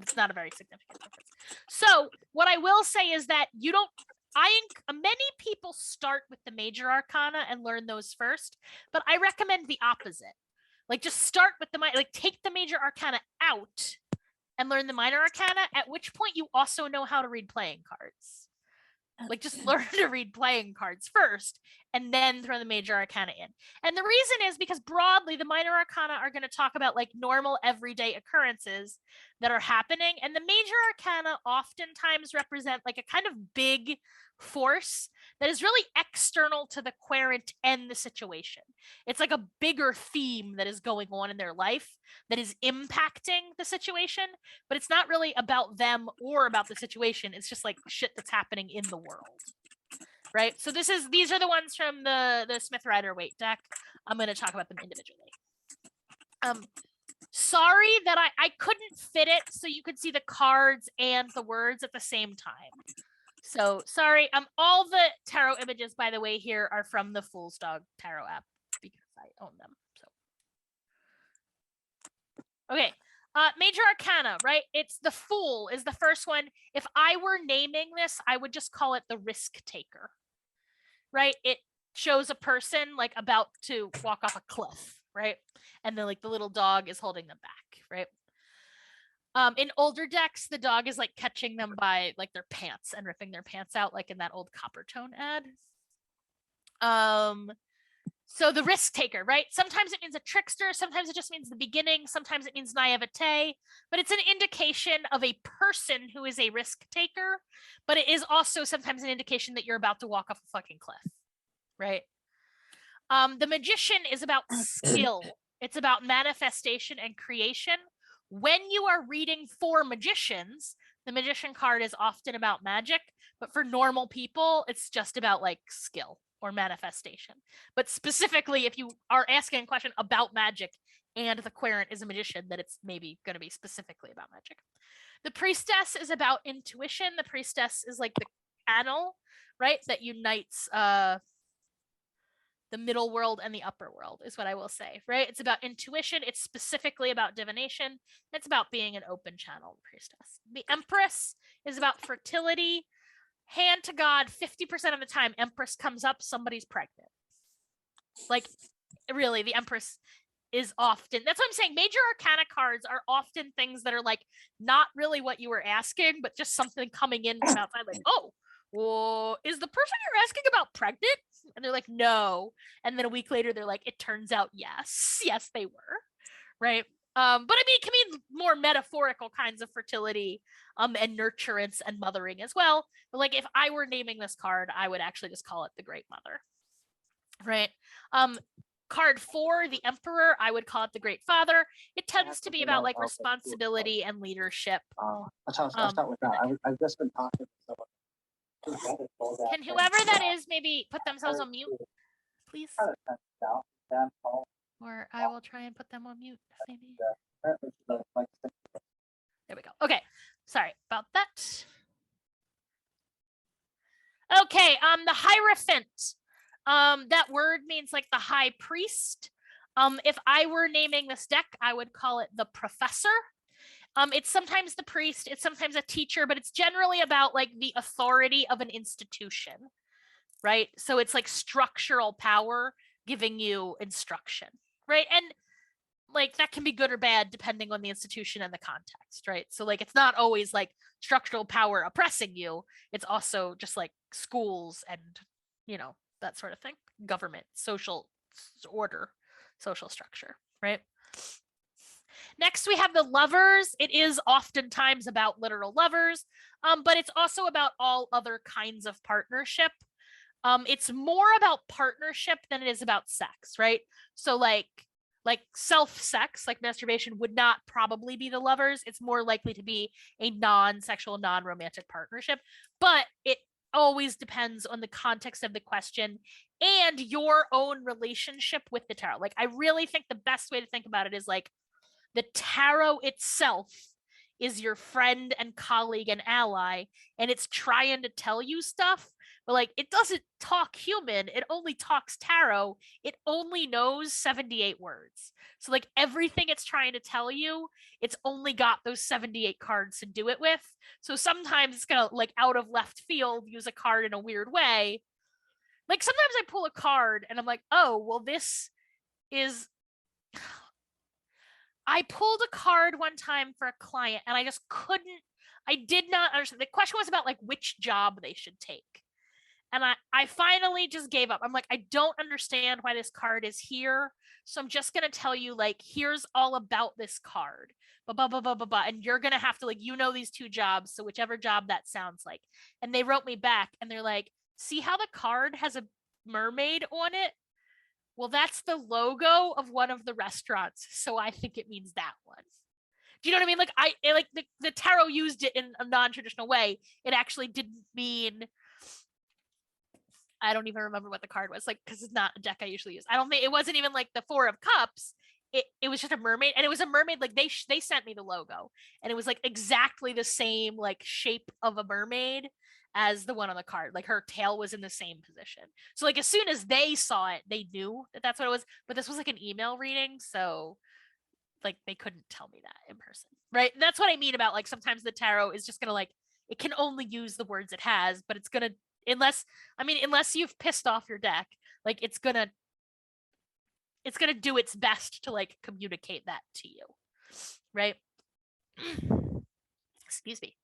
it's not a very significant difference. So what I will say is that many people start with the major arcana and learn those first, but I recommend the opposite. Like just start with take the major arcana out and learn the minor arcana, at which point you also know how to read playing cards. Like just learn to read playing cards first and then throw the major arcana in. And the reason is because broadly, the minor arcana are going to talk about like normal everyday occurrences that are happening. And the major arcana oftentimes represent like a kind of big force that is really external to the querent and the situation. It's like a bigger theme that is going on in their life that is impacting the situation, but it's not really about them or about the situation. It's just like shit that's happening in the world. Right? So these are the ones from the Smith Rider-Waite deck. I'm going to talk about them individually. Sorry that I couldn't fit it so you could see the cards and the words at the same time. So sorry. All the tarot images, by the way, here are from the Fool's Dog Tarot app because I own them. So okay. Major arcana, right? It's the Fool is the first one. If I were naming this, I would just call it the risk taker, right? It shows a person like about to walk off a cliff, right? And then like the little dog is holding them back, right? In older decks, the dog is like catching them by like their pants and ripping their pants out, like in that old Coppertone ad. So the risk taker, right? Sometimes it means a trickster. Sometimes it just means the beginning. Sometimes it means naivete, but it's an indication of a person who is a risk taker, but it is also sometimes an indication that you're about to walk off a fucking cliff, right? The magician is about skill. It's about manifestation and creation. When you are reading for magicians, the magician card is often about magic, but for normal people, it's just about like skill or manifestation. But specifically, if you are asking a question about magic and the querent is a magician, that it's maybe going to be specifically about magic. The priestess is about intuition. The priestess is like channel, right, that unites the middle world and the upper world is what I will say, right? It's about intuition. It's specifically about divination. It's about being an open channel priestess. The Empress is about fertility. Hand to God, 50% of the time, Empress comes up, somebody's pregnant. Like, really, the Empress is often, that's what I'm saying. Major arcana cards are often things that are like not really what you were asking, but just something coming in from outside, like, oh, well, is the person you're asking about pregnant? And they're like, no. And then a week later, they're like, it turns out, yes, they were, right? But I mean, it can mean more metaphorical kinds of fertility, and nurturance and mothering as well. But like, if I were naming this card, I would actually just call it the Great Mother, right? Card 4, the Emperor, I would call it the Great Father. It tends to be about like responsibility and leadership. I'll start with that. I've just been talking to someone. Can whoever that is maybe put themselves on mute, please? Or I will try and put them on mute, maybe. There we go. Okay, sorry about that. Okay, the Hierophant. That word means like the high priest. If I were naming this deck, I would call it the Professor. It's sometimes the priest, it's sometimes a teacher, but it's generally about like the authority of an institution, right? So it's like structural power giving you instruction, right? And like that can be good or bad depending on the institution and the context, right? So like it's not always like structural power oppressing you. It's also just like schools and, you know, that sort of thing. Government, social order, social structure, right? Next, we have the Lovers. It is oftentimes about literal lovers, but it's also about all other kinds of partnership. It's more about partnership than it is about sex, right? So like self-sex, like masturbation, would not probably be the Lovers. It's more likely to be a non-sexual, non-romantic partnership, but it always depends on the context of the question and your own relationship with the tarot. Like, I really think the best way to think about it is like, the tarot itself is your friend and colleague and ally, and it's trying to tell you stuff, but like it doesn't talk human, it only talks tarot. It only knows 78 words. So like everything it's trying to tell you, it's only got those 78 cards to do it with. So sometimes it's gonna, like, out of left field, use a card in a weird way. Like sometimes I pull a card and I'm like, oh, well, this is I pulled a card one time for a client and I did not understand. The question was about like which job they should take. And I finally just gave up. I'm like, I don't understand why this card is here. So I'm just going to tell you, like, here's all about this card. Blah, blah, blah, blah, blah. And you're going to have to, like, you know, these two jobs. So whichever job that sounds like. And they wrote me back and they're like, see how the card has a mermaid on it? Well, that's the logo of one of the restaurants. So I think it means that one. Do you know what I mean? Like the tarot used it in a non-traditional way. It actually didn't mean, I don't even remember what the card was, like, because it's not a deck I usually use. I don't think it wasn't even like the 4 of Cups. It was just a mermaid, and it was a mermaid. Like they sent me the logo, and it was like exactly the same like shape of a mermaid as the one on the card. Like her tail was in the same position. So like as soon as they saw it, they knew that that's what it was. But this was like an email reading, so like they couldn't tell me that in person, right? And that's what I mean about like sometimes the tarot is just gonna like, it can only use the words it has, but it's gonna, unless you've pissed off your deck, like it's gonna do its best to like communicate that to you, right? Excuse me.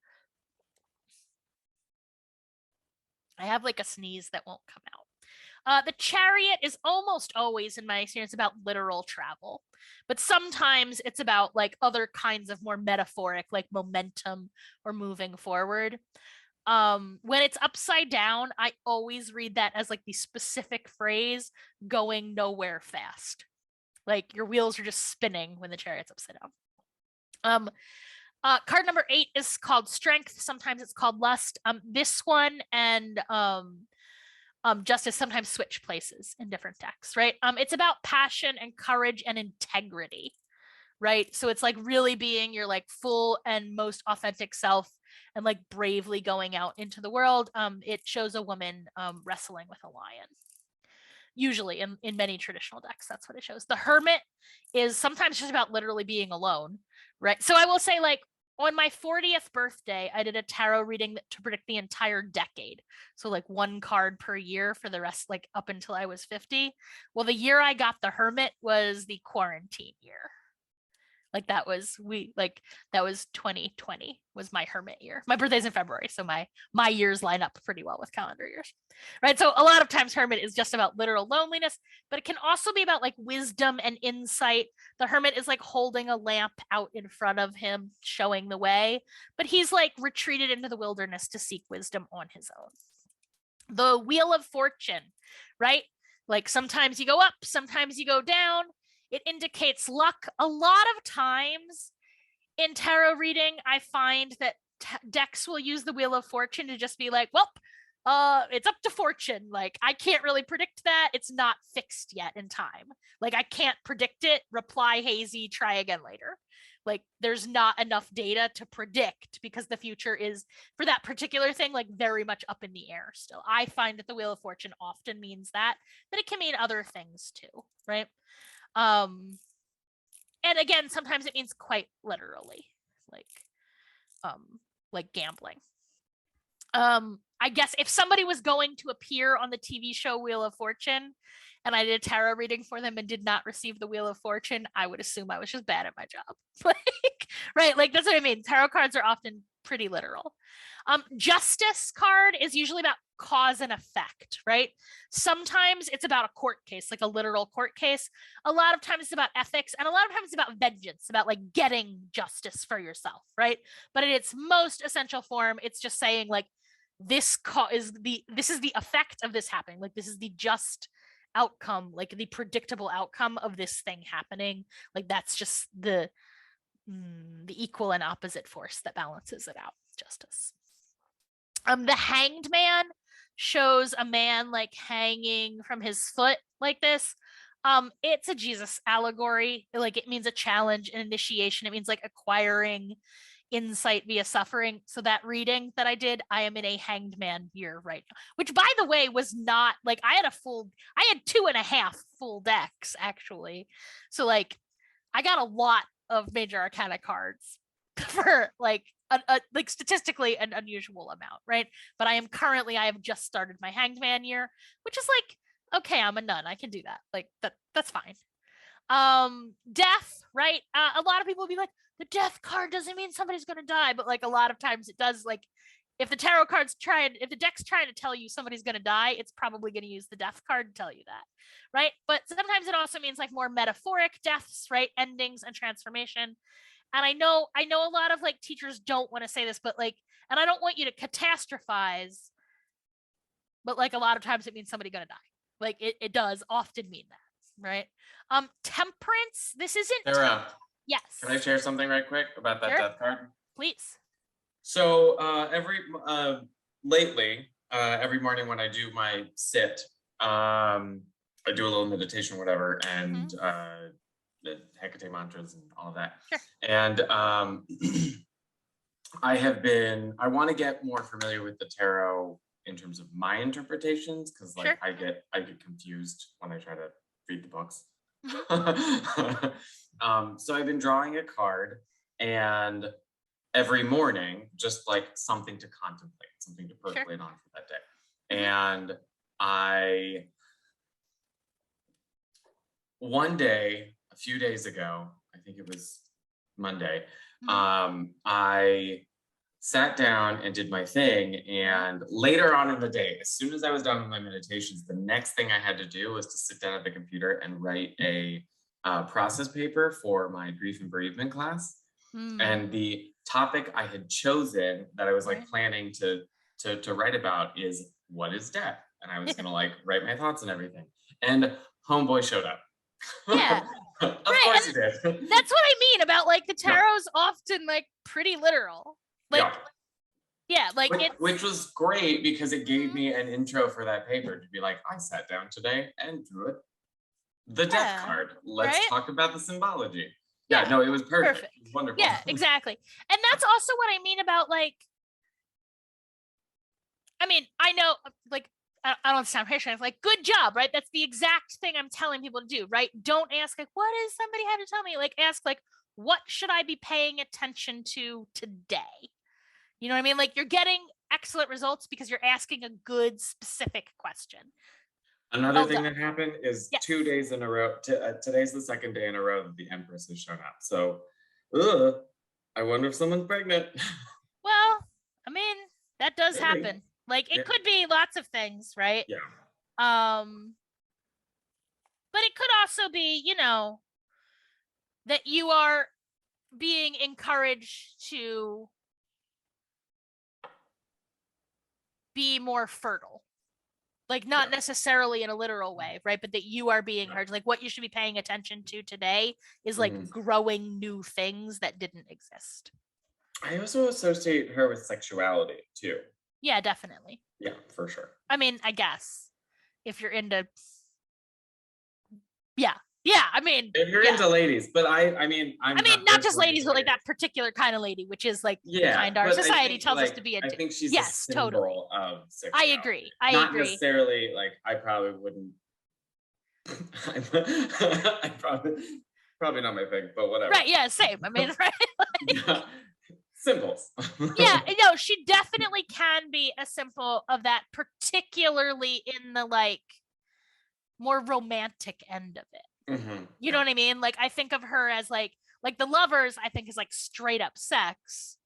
I have like a sneeze that won't come out. The Chariot is almost always, in my experience, about literal travel, but sometimes it's about like other kinds of more metaphoric, like momentum or moving forward. When it's upside down, I always read that as like the specific phrase, going nowhere fast. Like your wheels are just spinning when the Chariot's upside down. Card number 8 is called Strength. Sometimes it's called Lust. This one and Justice sometimes switch places in different decks, right? It's about passion and courage and integrity, right? So it's like really being your like full and most authentic self, and like bravely going out into the world. It shows a woman wrestling with a lion. Usually in many traditional decks, that's what it shows. The Hermit is sometimes just about literally being alone, right? So I will say, like, on my 40th birthday, I did a tarot reading to predict the entire decade. So like one card per year for the rest, like up until I was 50. Well, the year I got the Hermit was the quarantine year. Like that was 2020 was my Hermit year. My birthday's in February, so my years line up pretty well with calendar years, right? So a lot of times Hermit is just about literal loneliness, but it can also be about like wisdom and insight. The Hermit is like holding a lamp out in front of him, showing the way, but he's like retreated into the wilderness to seek wisdom on his own. The Wheel of Fortune, right? Like sometimes you go up, sometimes you go down. It indicates luck. A lot of times in tarot reading, I find that decks will use the Wheel of Fortune to just be like, well, it's up to fortune. Like, I can't really predict that. It's not fixed yet in time. Like, I can't predict it. Reply hazy, try again later. Like, there's not enough data to predict because the future is, for that particular thing, like very much up in the air still. I find that the Wheel of Fortune often means that, but it can mean other things too, right? And again, sometimes it means quite literally, like gambling. I guess if somebody was going to appear on the TV show Wheel of Fortune and I did a tarot reading for them and did not receive the Wheel of Fortune, I would assume I was just bad at my job. Like, right? Like, that's what I mean. Tarot cards are often pretty literal. Justice card is usually about cause and effect, right? Sometimes it's about a court case, like a literal court case. A lot of times it's about ethics, and a lot of times it's about vengeance, about like getting justice for yourself, right? But in its most essential form, it's just saying like this is the effect of this happening. Like, this is the just outcome, like the predictable outcome of this thing happening. Like, that's just the equal and opposite force that balances it out. Justice. The Hanged Man shows a man like hanging from his foot like this. It's a Jesus allegory. Like, it means a challenge, an initiation. It means like acquiring insight via suffering. So that reading that I did, I am in a Hanged Man year right now, which, by the way, was not like I had 2.5 full decks actually. So like I got a lot of major arcana cards for like like statistically an unusual amount, right? But I have just started my Hanged Man year, which is like, okay, I'm a nun, I can do that. Like that's fine. Death, right? A lot of people will be like, the death card doesn't mean somebody's gonna die, but like a lot of times it does. Like, if the tarot cards if the deck's trying to tell you somebody's gonna die, it's probably gonna use the death card to tell you that, right? But sometimes it also means like more metaphoric deaths, right? Endings and transformation. And I know a lot of like teachers don't want to say this, but like, and I don't want you to catastrophize, but like a lot of times it means somebody gonna die. Like it does often mean that, right? Temperance, this isn't Sarah, yes. can I share something right quick about that Sure. death card? Please. So lately, every morning when I do my sit, I do a little meditation, whatever, and the Hecate mantras and all of that. Sure. And I want to get more familiar with the tarot in terms of my interpretations, because like Sure. I get confused when I try to read the books. So I've been drawing a card, and every morning, just like something to contemplate, something to percolate on for that day. And one day, a few days ago, I think it was Monday, I sat down and did my thing. And later on in the day, as soon as I was done with my meditations, the next thing I had to do was to sit down at the computer and write a process paper for my grief and bereavement class. And the topic I had chosen that I was like planning to write about is what is death? And I was gonna like write my thoughts and everything. And homeboy showed up. Yeah. Of course he did. That's what I mean about like the tarot's often like pretty literal. Like, yeah, like which was great because it gave me an intro for that paper to be like, I sat down today and drew it. The death card. Let's talk about the symbology. Yeah, no, it was perfect. It was wonderful. Yeah, exactly. And that's also what I mean about like I mean, I know, like, I don't sound patient. It's like, good job, right? That's the exact thing I'm telling people to do, right? Don't ask, like, what does somebody have to tell me? Like, ask, like, what should I be paying attention to today? You know what I mean? Like, you're getting excellent results because you're asking a good, specific question. Another Well thing done. that happened is Yes. 2 days in a row. Today's the second day in a row that the Empress has shown up. So, I wonder if someone's pregnant. Well, I mean, that does Maybe. happen. Like, it Yeah. could be lots of things, right? Yeah. But it could also be, you know, that you are being encouraged to be more fertile. Like, not necessarily in a literal way, right? But that you are being encouraged. Like, what you should be paying attention to today is like growing new things that didn't exist. I also associate her with sexuality too. Yeah, definitely. Yeah, for sure. I mean, I guess if you're into, yeah. I mean, If you're into ladies, but I mean, not just ladies, but like that particular kind of lady, which is like the kind our but I society think, tells us like, to be I into. think she's Yes, a symbol totally. of I sexuality. agree. Not necessarily like I probably wouldn't. I probably not my thing, but whatever. Right? Yeah, same. I mean, right? Yeah. Symbols. Yeah, no, she definitely can be a symbol of that, particularly in the like more romantic end of it. You know what I mean? Like, I think of her as like the Lovers, I think, is like straight up sex,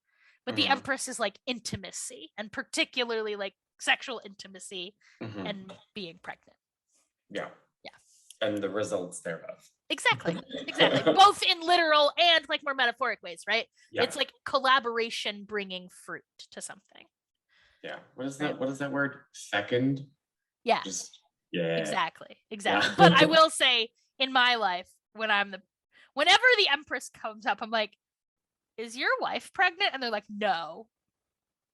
but the Empress is like intimacy, and particularly like sexual intimacy and being pregnant. Yeah. Yeah. And the results thereof. Exactly. Both in literal and like more metaphoric ways, right? Yeah. It's like collaboration bringing fruit to something. Yeah. What is that? What is that word? Fecund? Yeah. Exactly. Yeah. But I will say, in my life, whenever the Empress comes up, I'm like, is your wife pregnant? And they're like, no,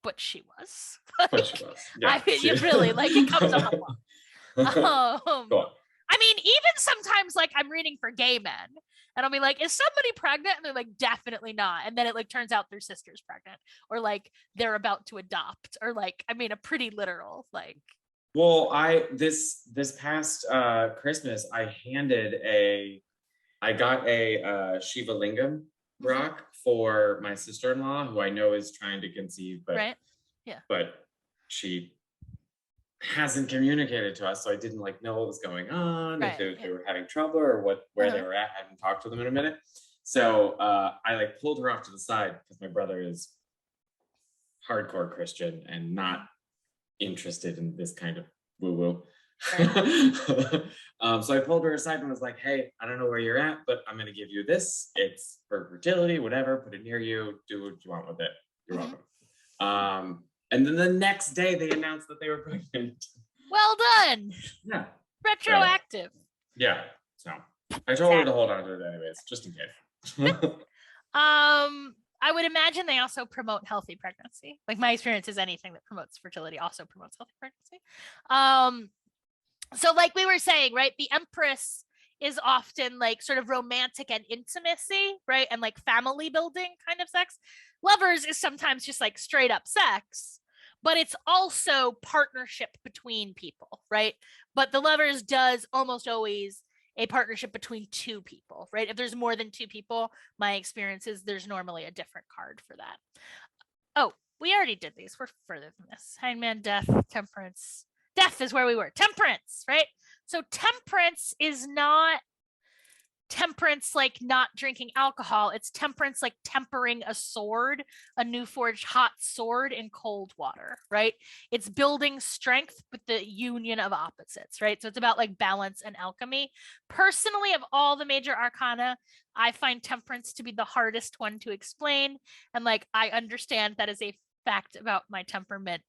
but she was. But she was. Yeah, I mean, really, like, it comes up a lot. Go on. I mean, even sometimes, like, I'm reading for gay men, and I'll be like, is somebody pregnant? And they're like, definitely not. And then it like turns out their sister's pregnant, or like they're about to adopt, or like, I mean, a pretty literal, like. Well, this past Christmas, I got a Shiva Lingam rock for my sister-in-law, who I know is trying to conceive, but but she hasn't communicated to us, so I didn't like know what was going on, if they were having trouble or where they were at. I hadn't talked to them in a minute, so I like pulled her off to the side because my brother is hardcore Christian and not interested in this kind of woo-woo. So I pulled her aside and was like, hey, I don't know where you're at, but I'm going to give you this. It's for fertility, whatever, put it near you, do what you want with it. You're welcome. And then the next day they announced that they were pregnant. Well done. Yeah. Retroactive. Yeah. So I told her to hold on to it anyways, just in case. I would imagine they also promote healthy pregnancy. Like, my experience is anything that promotes fertility also promotes healthy pregnancy. So like we were saying, right, the Empress is often like sort of romantic and intimacy, right? And like family building kind of sex. Lovers is sometimes just like straight up sex, but it's also partnership between people, right? But the Lovers does almost always a partnership between two people, right? If there's more than two people, my experience is there's normally a different card for that. Oh, we already did these. We're further than this. Hangman, Death, Temperance. Death is where we were. Temperance, right? So temperance is not temperance like not drinking alcohol. It's temperance like tempering a sword, a new forged hot sword in cold water, right? It's building strength with the union of opposites, right? So it's about like balance and alchemy. Personally, of all the major arcana, I find temperance to be the hardest one to explain. And like, I understand that is a fact about my temperament.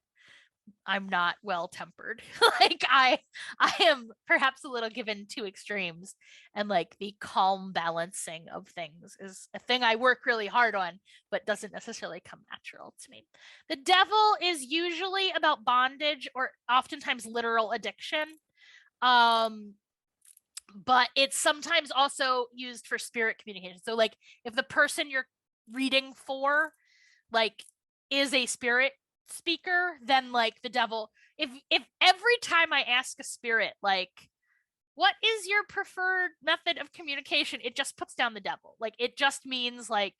I'm not well tempered. Like, I am perhaps a little given to extremes, and like the calm balancing of things is a thing I work really hard on, but doesn't necessarily come natural to me. The Devil is usually about bondage or oftentimes literal addiction. But it's sometimes also used for spirit communication. So like, if the person you're reading for like is a spirit speaker than like the devil. If every time I ask a spirit, like, what is your preferred method of communication, it just puts down the devil. Like, it just means like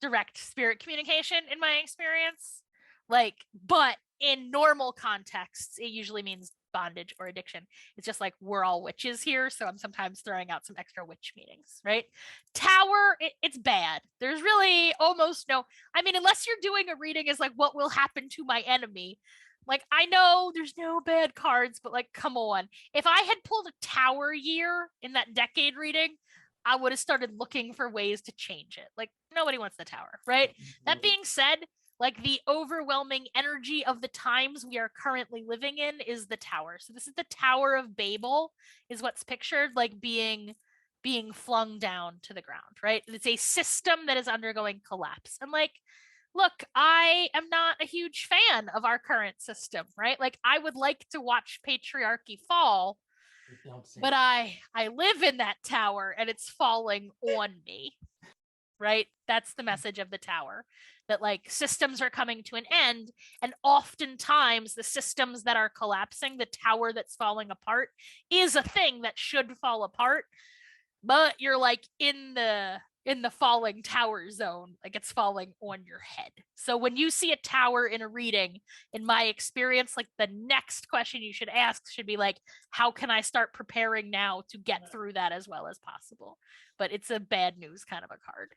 direct spirit communication in my experience. Like, but in normal contexts, it usually means bondage or addiction. It's just like, we're all witches here, so I'm sometimes throwing out some extra witch meanings, right? Tower, it's bad. There's really almost no, I mean, unless you're doing a reading as like, what will happen to my enemy? Like, I know there's no bad cards, but like, come on. If I had pulled a tower year in that decade reading, I would have started looking for ways to change it. Like, nobody wants the tower, right? That being said, like, the overwhelming energy of the times we are currently living in is the tower. So this is the Tower of Babel, is what's pictured, like being flung down to the ground, right? It's a system that is undergoing collapse. And like, look, I am not a huge fan of our current system, right? Like, I would like to watch patriarchy fall, but I live in that tower and it's falling on me, right? That's the message of the tower, that like systems are coming to an end, and oftentimes the systems that are collapsing, the tower that's falling apart, is a thing that should fall apart, but you're like in the falling tower zone, like it's falling on your head. So when you see a tower in a reading, in my experience, like the next question you should ask should be like, how can I start preparing now to get through that as well as possible? But it's a bad news kind of a card,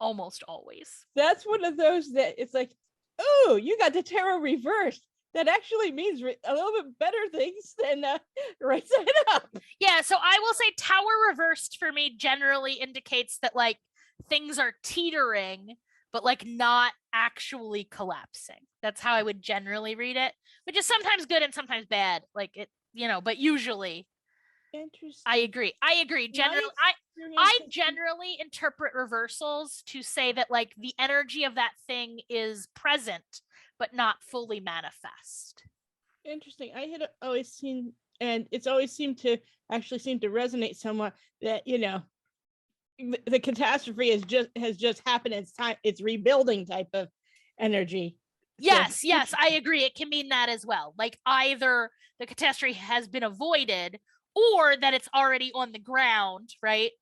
almost always. That's one of those that it's like, oh, you got the tarot reversed. That actually means a little bit better things than right side up. Yeah, so I will say tower reversed for me generally indicates that like things are teetering, but like not actually collapsing. That's how I would generally read it, which is sometimes good and sometimes bad. Like, it, you know, but usually. Interesting. I agree. Generally, I generally interpret reversals to say that like the energy of that thing is present but not fully manifest. Interesting. I had always seen, and it's always seemed to resonate somewhat, that, you know, the catastrophe has just happened. It's rebuilding type of energy. Yes, yes, I agree. It can mean that as well. Like, either the catastrophe has been avoided or that it's already on the ground, right?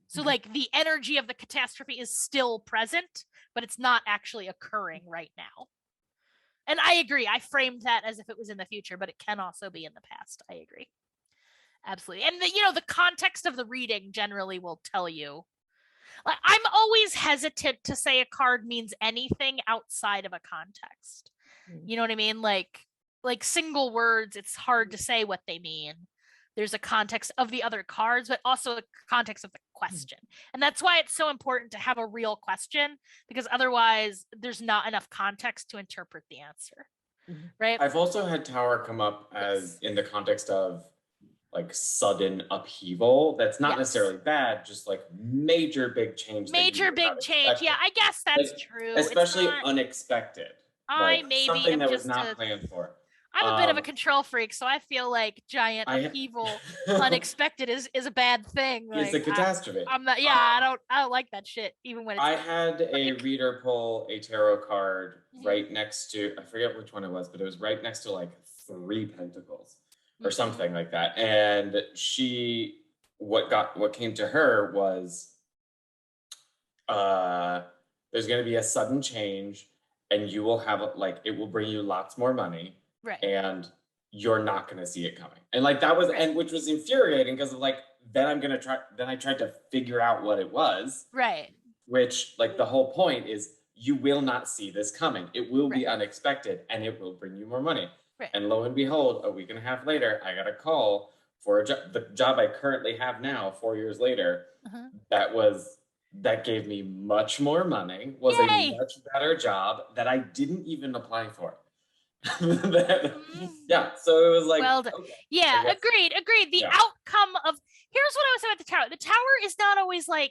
So like the energy of the catastrophe is still present, but it's not actually occurring right now. And I agree. I framed that as if it was in the future, but it can also be in the past. I agree. Absolutely. And the context of the reading generally will tell you. I'm always hesitant to say a card means anything outside of a context. You know what I mean? Like single words, it's hard to say what they mean. There's a context of the other cards, but also a context of the question. And that's why it's so important to have a real question, because otherwise there's not enough context to interpret the answer. Right? I've also had tower come up as in the context of like sudden upheaval. That's not necessarily bad, just like major big change. Major big change. Yeah, I guess that's like, true. Especially unexpected. Something that was not planned for. I'm a bit of a control freak, so I feel like giant upheaval, unexpected is a bad thing. Like, it's a catastrophe. I'm not. Yeah, I don't like that shit. Even when it's I had a reader pull a tarot card right next to, I forget which one it was, but it was right next to like 3 pentacles or something like that. And what came to her was, there's going to be a sudden change, and you will have it will bring you lots more money. Right. And you're not going to see it coming. And like that was, and which was infuriating because of like, then I tried to figure out what it was. Right. Which like the whole point is you will not see this coming. It will be unexpected and it will bring you more money. Right. And lo and behold, a week and a half later, I got a call for a job, the job I currently have now, 4 years later, that gave me much more money, was a much better job that I didn't even apply for. Yeah, so it was like, well done. Okay, yeah, agreed. The outcome of, here's what I was saying about the tower. The tower is not always like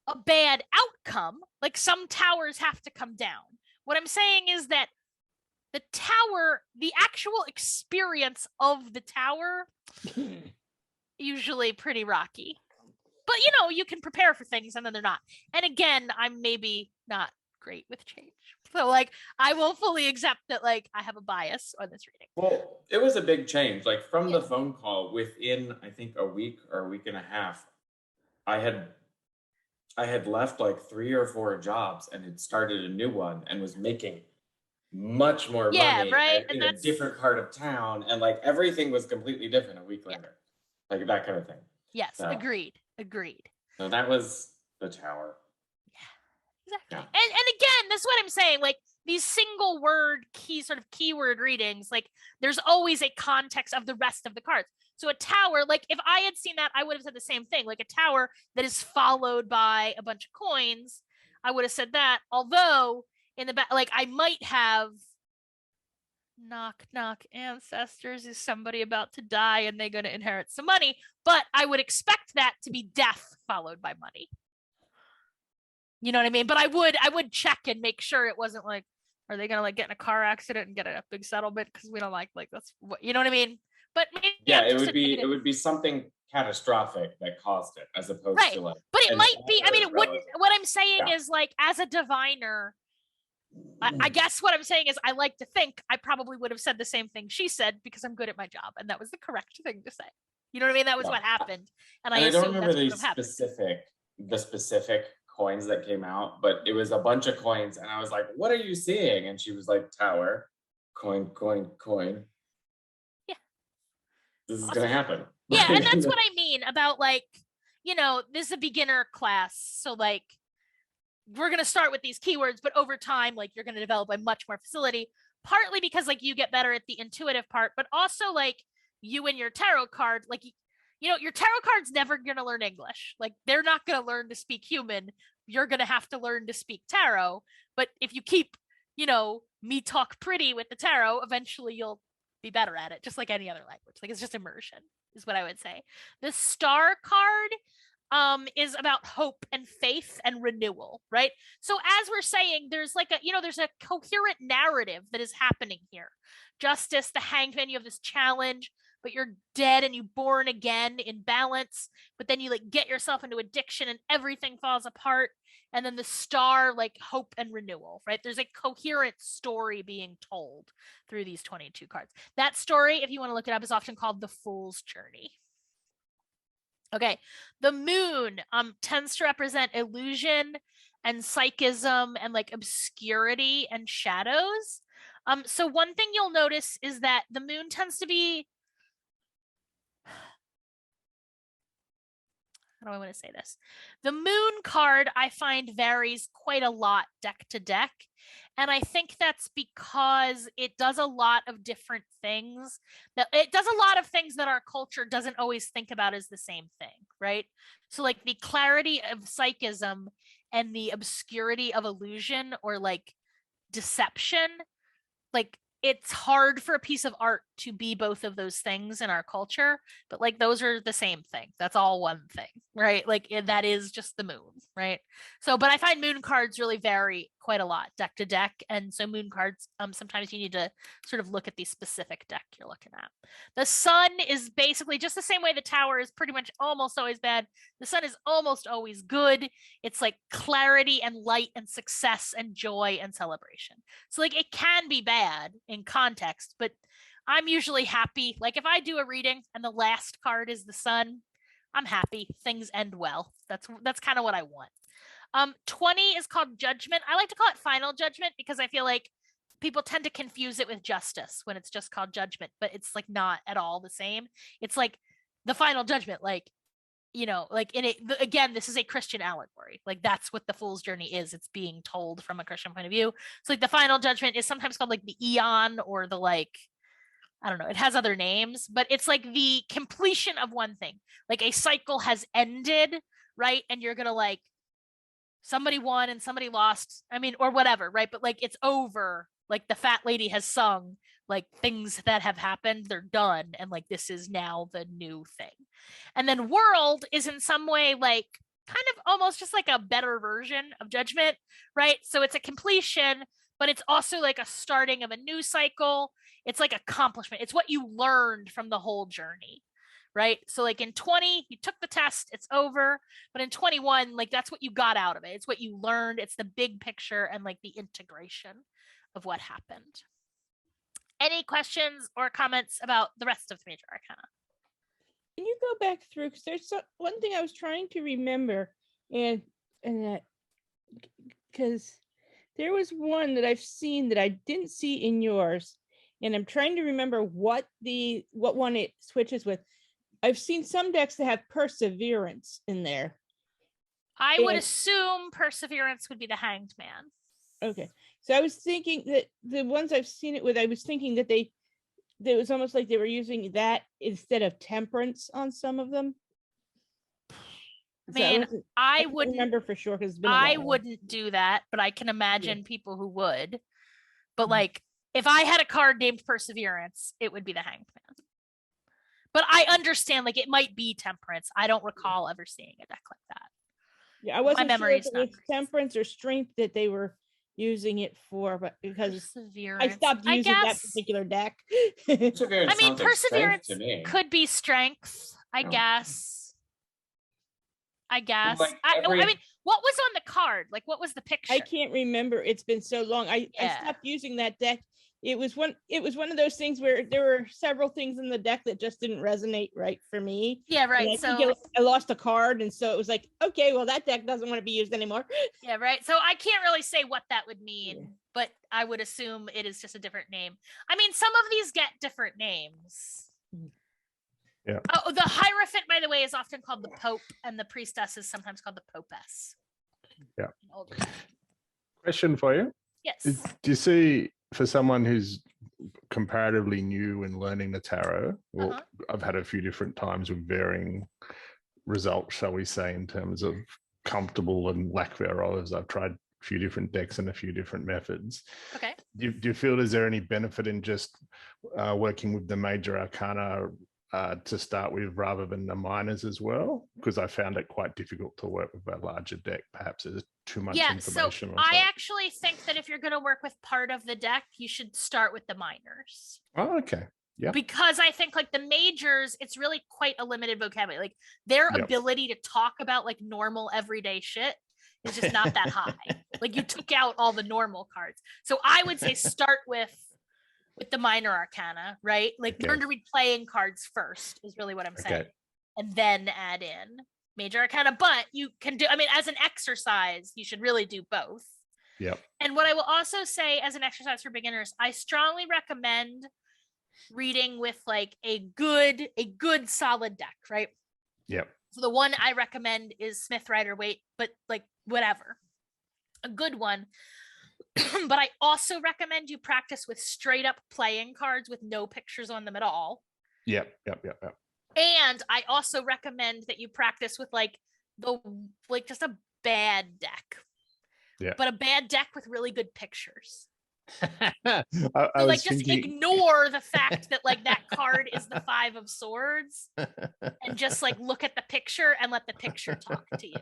a bad outcome. Like, some towers have to come down. What I'm saying is that the tower, the actual experience of the tower, usually pretty rocky. But you can prepare for things and then they're not. And again, I'm maybe not great with change. So like I will fully accept that like I have a bias on this reading. Well, it was a big change. Like from Yeah. the phone call, within I think a week or a week and a half, I had left like 3 or 4 jobs and had started a new one and was making much more Yeah, money right. and And in a that's different part of town, and like everything was completely different a week Yeah. later. Like that kind of thing. yes, So. agreed. So that was the tower. Exactly. Yeah. And again, that's what I'm saying. Like these single word sort of keyword readings, like there's always a context of the rest of the cards. So a tower, like if I had seen that, I would have said the same thing. Like a tower that is followed by a bunch of coins, I would have said that. Although in the back, like I might have knock knock ancestors, is somebody about to die and they're going to inherit some money, but I would expect that to be death followed by money. You know what I mean? But I would check and make sure it wasn't like, are they gonna like get in a car accident and get a big settlement because we don't like that's what, you know what I mean? But maybe Yeah, I'm it just would be something catastrophic that caused it, as opposed right. to like. But it might be. I mean, it wouldn't. relative. What I'm saying Yeah. is like, as a diviner, I guess what I'm saying is I like to think I probably would have said the same thing she said because I'm good at my job, and that was the correct thing to say. You know what I mean? That was Yeah. what happened, and And I I don't assume remember that's what would have happened. the specific coins that came out, but it was a bunch of coins, and I was like, "What are you seeing?" And she was like, "Tower, coin, coin, coin." Yeah. This is Awesome. gonna happen. Yeah, and that's what I mean about like, this is a beginner class, so like we're going to start with these keywords, but over time, like you're going to develop a much more facility, partly because like you get better at the intuitive part, but also like you and your tarot card, like, your tarot card's never going to learn English. Like they're not going to learn to speak human. You're going to have to learn to speak tarot. But if you keep, me talk pretty with the tarot, eventually you'll be better at it, just like any other language. Like it's just immersion is what I would say. The star card is about hope and faith and renewal, right? So as we're saying, there's like there's a coherent narrative that is happening here. Justice, the hangman, you have this challenge, but you're dead and you born again in balance, but then you like get yourself into addiction and everything falls apart. And then the star, like hope and renewal, right? There's a coherent story being told through these 22 cards. That story, if you want to look it up, is often called the Fool's Journey. Okay, the moon tends to represent illusion and psychism and like obscurity and shadows. So one thing you'll notice is that the moon tends to be, how do I want to say this? The moon card I find varies quite a lot deck to deck. And I think that's because it does a lot of different things. It does a lot of things that our culture doesn't always think about as the same thing, right? So like the clarity of psychism and the obscurity of illusion or like deception, like it's hard for a piece of art to be both of those things in our culture, but like those are the same thing. That's all one thing, right? Like that is just the moon, right? So, but I find moon cards really vary quite a lot deck to deck. And so moon cards, sometimes you need to sort of look at the specific deck you're looking at. The sun is basically just the same way the tower is pretty much almost always bad. The sun is almost always good. It's like clarity and light and success and joy and celebration. So like it can be bad in context, but I'm usually happy. Like if I do a reading and the last card is the sun, I'm happy. Things end well. That's kind of what I want. 20 is called judgment. I like to call it final judgment because I feel like people tend to confuse it with justice when it's just called judgment, but it's like not at all the same. It's like the final judgment, like like in it again, this is a Christian allegory. Like that's what the Fool's Journey is. It's being told from a Christian point of view. So like the final judgment is sometimes called like the eon or the like, I don't know, it has other names, but it's like the completion of one thing. Like a cycle has ended, right? And you're gonna like somebody won and somebody lost. I mean, or whatever, right? But like it's over. Like the fat lady has sung, like things that have happened, they're done. And like this is now the new thing. And then world is in some way like kind of almost just like a better version of judgment, right? So it's a completion, but it's also like a starting of a new cycle. It's like accomplishment. It's what you learned from the whole journey, right? So like in 20, you took the test, it's over. But in 21, like that's what you got out of it. It's what you learned. It's the big picture and like the integration of what happened. Any questions or comments about the rest of the major arcana? Can you go back through? Because there's one thing I was trying to remember, and that because there was one that I've seen that I didn't see in yours, and I'm trying to remember what one it switches with. I've seen some decks that have perseverance in there. I would assume perseverance would be the Hanged Man. Okay, so I was thinking that the ones I've seen it with, I was thinking that it was almost like they were using that instead of temperance on some of them. I mean, I wouldn't remember for sure because I wouldn't do that, but I can imagine people who would. But like, if I had a card named Perseverance, it would be the Hanged Man. But I understand, like, it might be temperance. I don't recall ever seeing a deck like that. Yeah, I wasn't sure if it was great. temperance or strength that they were using it for, but because I stopped using that particular deck. I mean, perseverance could be strength, I guess. Like I mean, what was on the card? Like, what was the picture? I can't remember. It's been so long. I stopped using that deck. It was one of those things where there were several things in the deck that just didn't resonate right for me. Yeah, right. So I lost a card, and so it was like, okay, well, that deck doesn't want to be used anymore. Yeah, right. So I can't really say what that would mean, but I would assume it is just a different name. I mean, some of these get different names. Yeah. Oh, the Hierophant, by the way, is often called the Pope, and the Priestess is sometimes called the Popess. Yeah. Question for you. Yes. Do you see, for someone who's comparatively new in learning the tarot, well, I've had a few different times with varying results, shall we say, in terms of comfortable and lack thereof, as I've tried a few different decks and a few different methods. Okay. Do you feel, is there any benefit in just working with the major arcana to start with rather than the minors as well? Because I found it quite difficult to work with a larger deck. Perhaps there's too much information. So I actually think that if you're going to work with part of the deck, you should start with the minors. Oh, okay. Yeah. Because I think like the majors, it's really quite a limited vocabulary. Like their ability to talk about like normal everyday shit is just not that high. Like you took out all the normal cards. So I would say start with the minor arcana, right? Like learn to read playing cards first is really what I'm saying. And then add in major arcana. But you can do, I mean, as an exercise, you should really do both. Yep. And what I will also say as an exercise for beginners, I strongly recommend reading with like a good solid deck, right? Yep. So the one I recommend is Smith Rider Waite, but like whatever. A good one. But I also recommend you practice with straight up playing cards with no pictures on them at all. Yep. And I also recommend that you practice with just a bad deck. Yeah. But a bad deck with really good pictures. I just ignore the fact that like that card is the 5 of Swords and just like look at the picture and let the picture talk to you.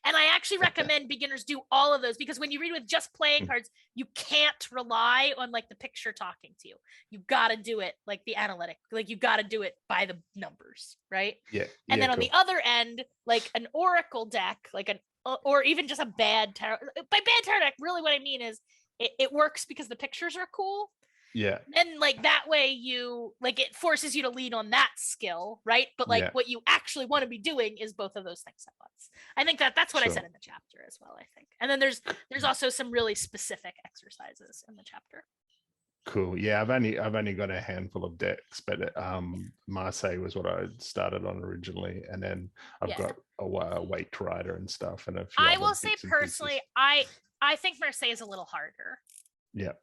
And I actually recommend beginners do all of those, because when you read with just playing cards, you can't rely on like the picture talking to you. You got to do it like the analytic, like you got to do it by the numbers, right? Yeah. And then on the other end, like an oracle deck, like or even just a bad tarot. By bad tarot deck, really what I mean is it works because the pictures are cool. Yeah. And like that way you like it forces you to lean on that skill, right? But like what you actually want to be doing is both of those things at once. I think that's what I said in the chapter as well, I think. And then there's also some really specific exercises in the chapter. Cool. Yeah, I've only got a handful of decks, but Marseille was what I started on originally, and then I've got a Waite Rider and stuff, and a few. I will say personally, I think Marseille is a little harder. Yeah.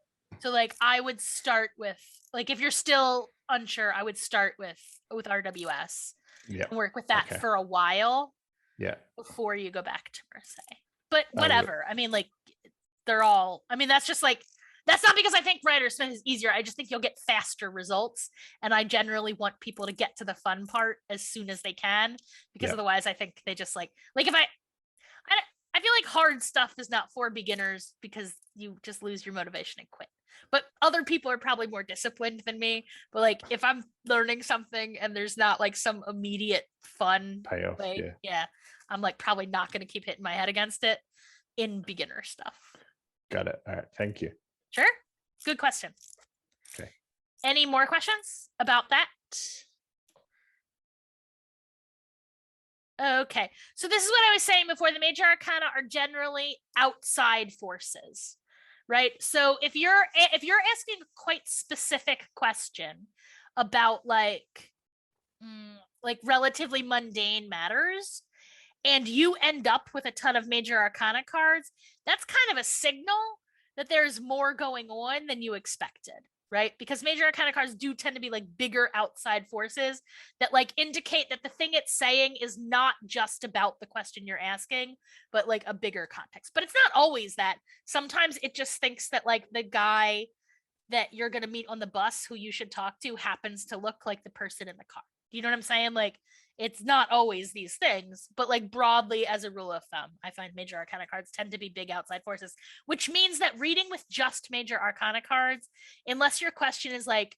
So like I would start with, like, if you're still unsure, I would start with RWS. Yeah. And work with that for a while. Yeah. Before you go back to Marseille. But whatever. I mean, like they're all, I mean, that's just like, that's not because I think Rider Smith is easier. I just think you'll get faster results. And I generally want people to get to the fun part as soon as they can, because otherwise I think they just like if I feel like hard stuff is not for beginners because you just lose your motivation and quit. But other people are probably more disciplined than me. But like if I'm learning something and there's not like some immediate fun Payoff. way, yeah, I'm like probably not going to keep hitting my head against it in beginner stuff. Got it. All right. Thank you. Sure. Good question. Okay. Any more questions about that? Okay, so this is what I was saying before. The major arcana are generally outside forces, right? So if you're asking a quite specific question about like relatively mundane matters, and you end up with a ton of major arcana cards, that's kind of a signal that there's more going on than you expected, right? Because major arcana cards do tend to be like bigger outside forces that like indicate that the thing it's saying is not just about the question you're asking, but like a bigger context. But it's not always that. Sometimes it just thinks that like the guy that you're going to meet on the bus who you should talk to happens to look like the person in the car. You know what I'm saying? Like it's not always these things, but like broadly as a rule of thumb, I find major arcana cards tend to be big outside forces, which means that reading with just major arcana cards, unless your question is like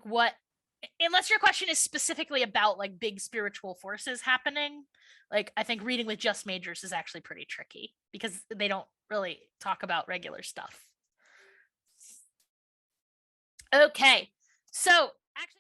what, unless your question is specifically about like big spiritual forces happening, like I think reading with just majors is actually pretty tricky because they don't really talk about regular stuff. Okay, so actually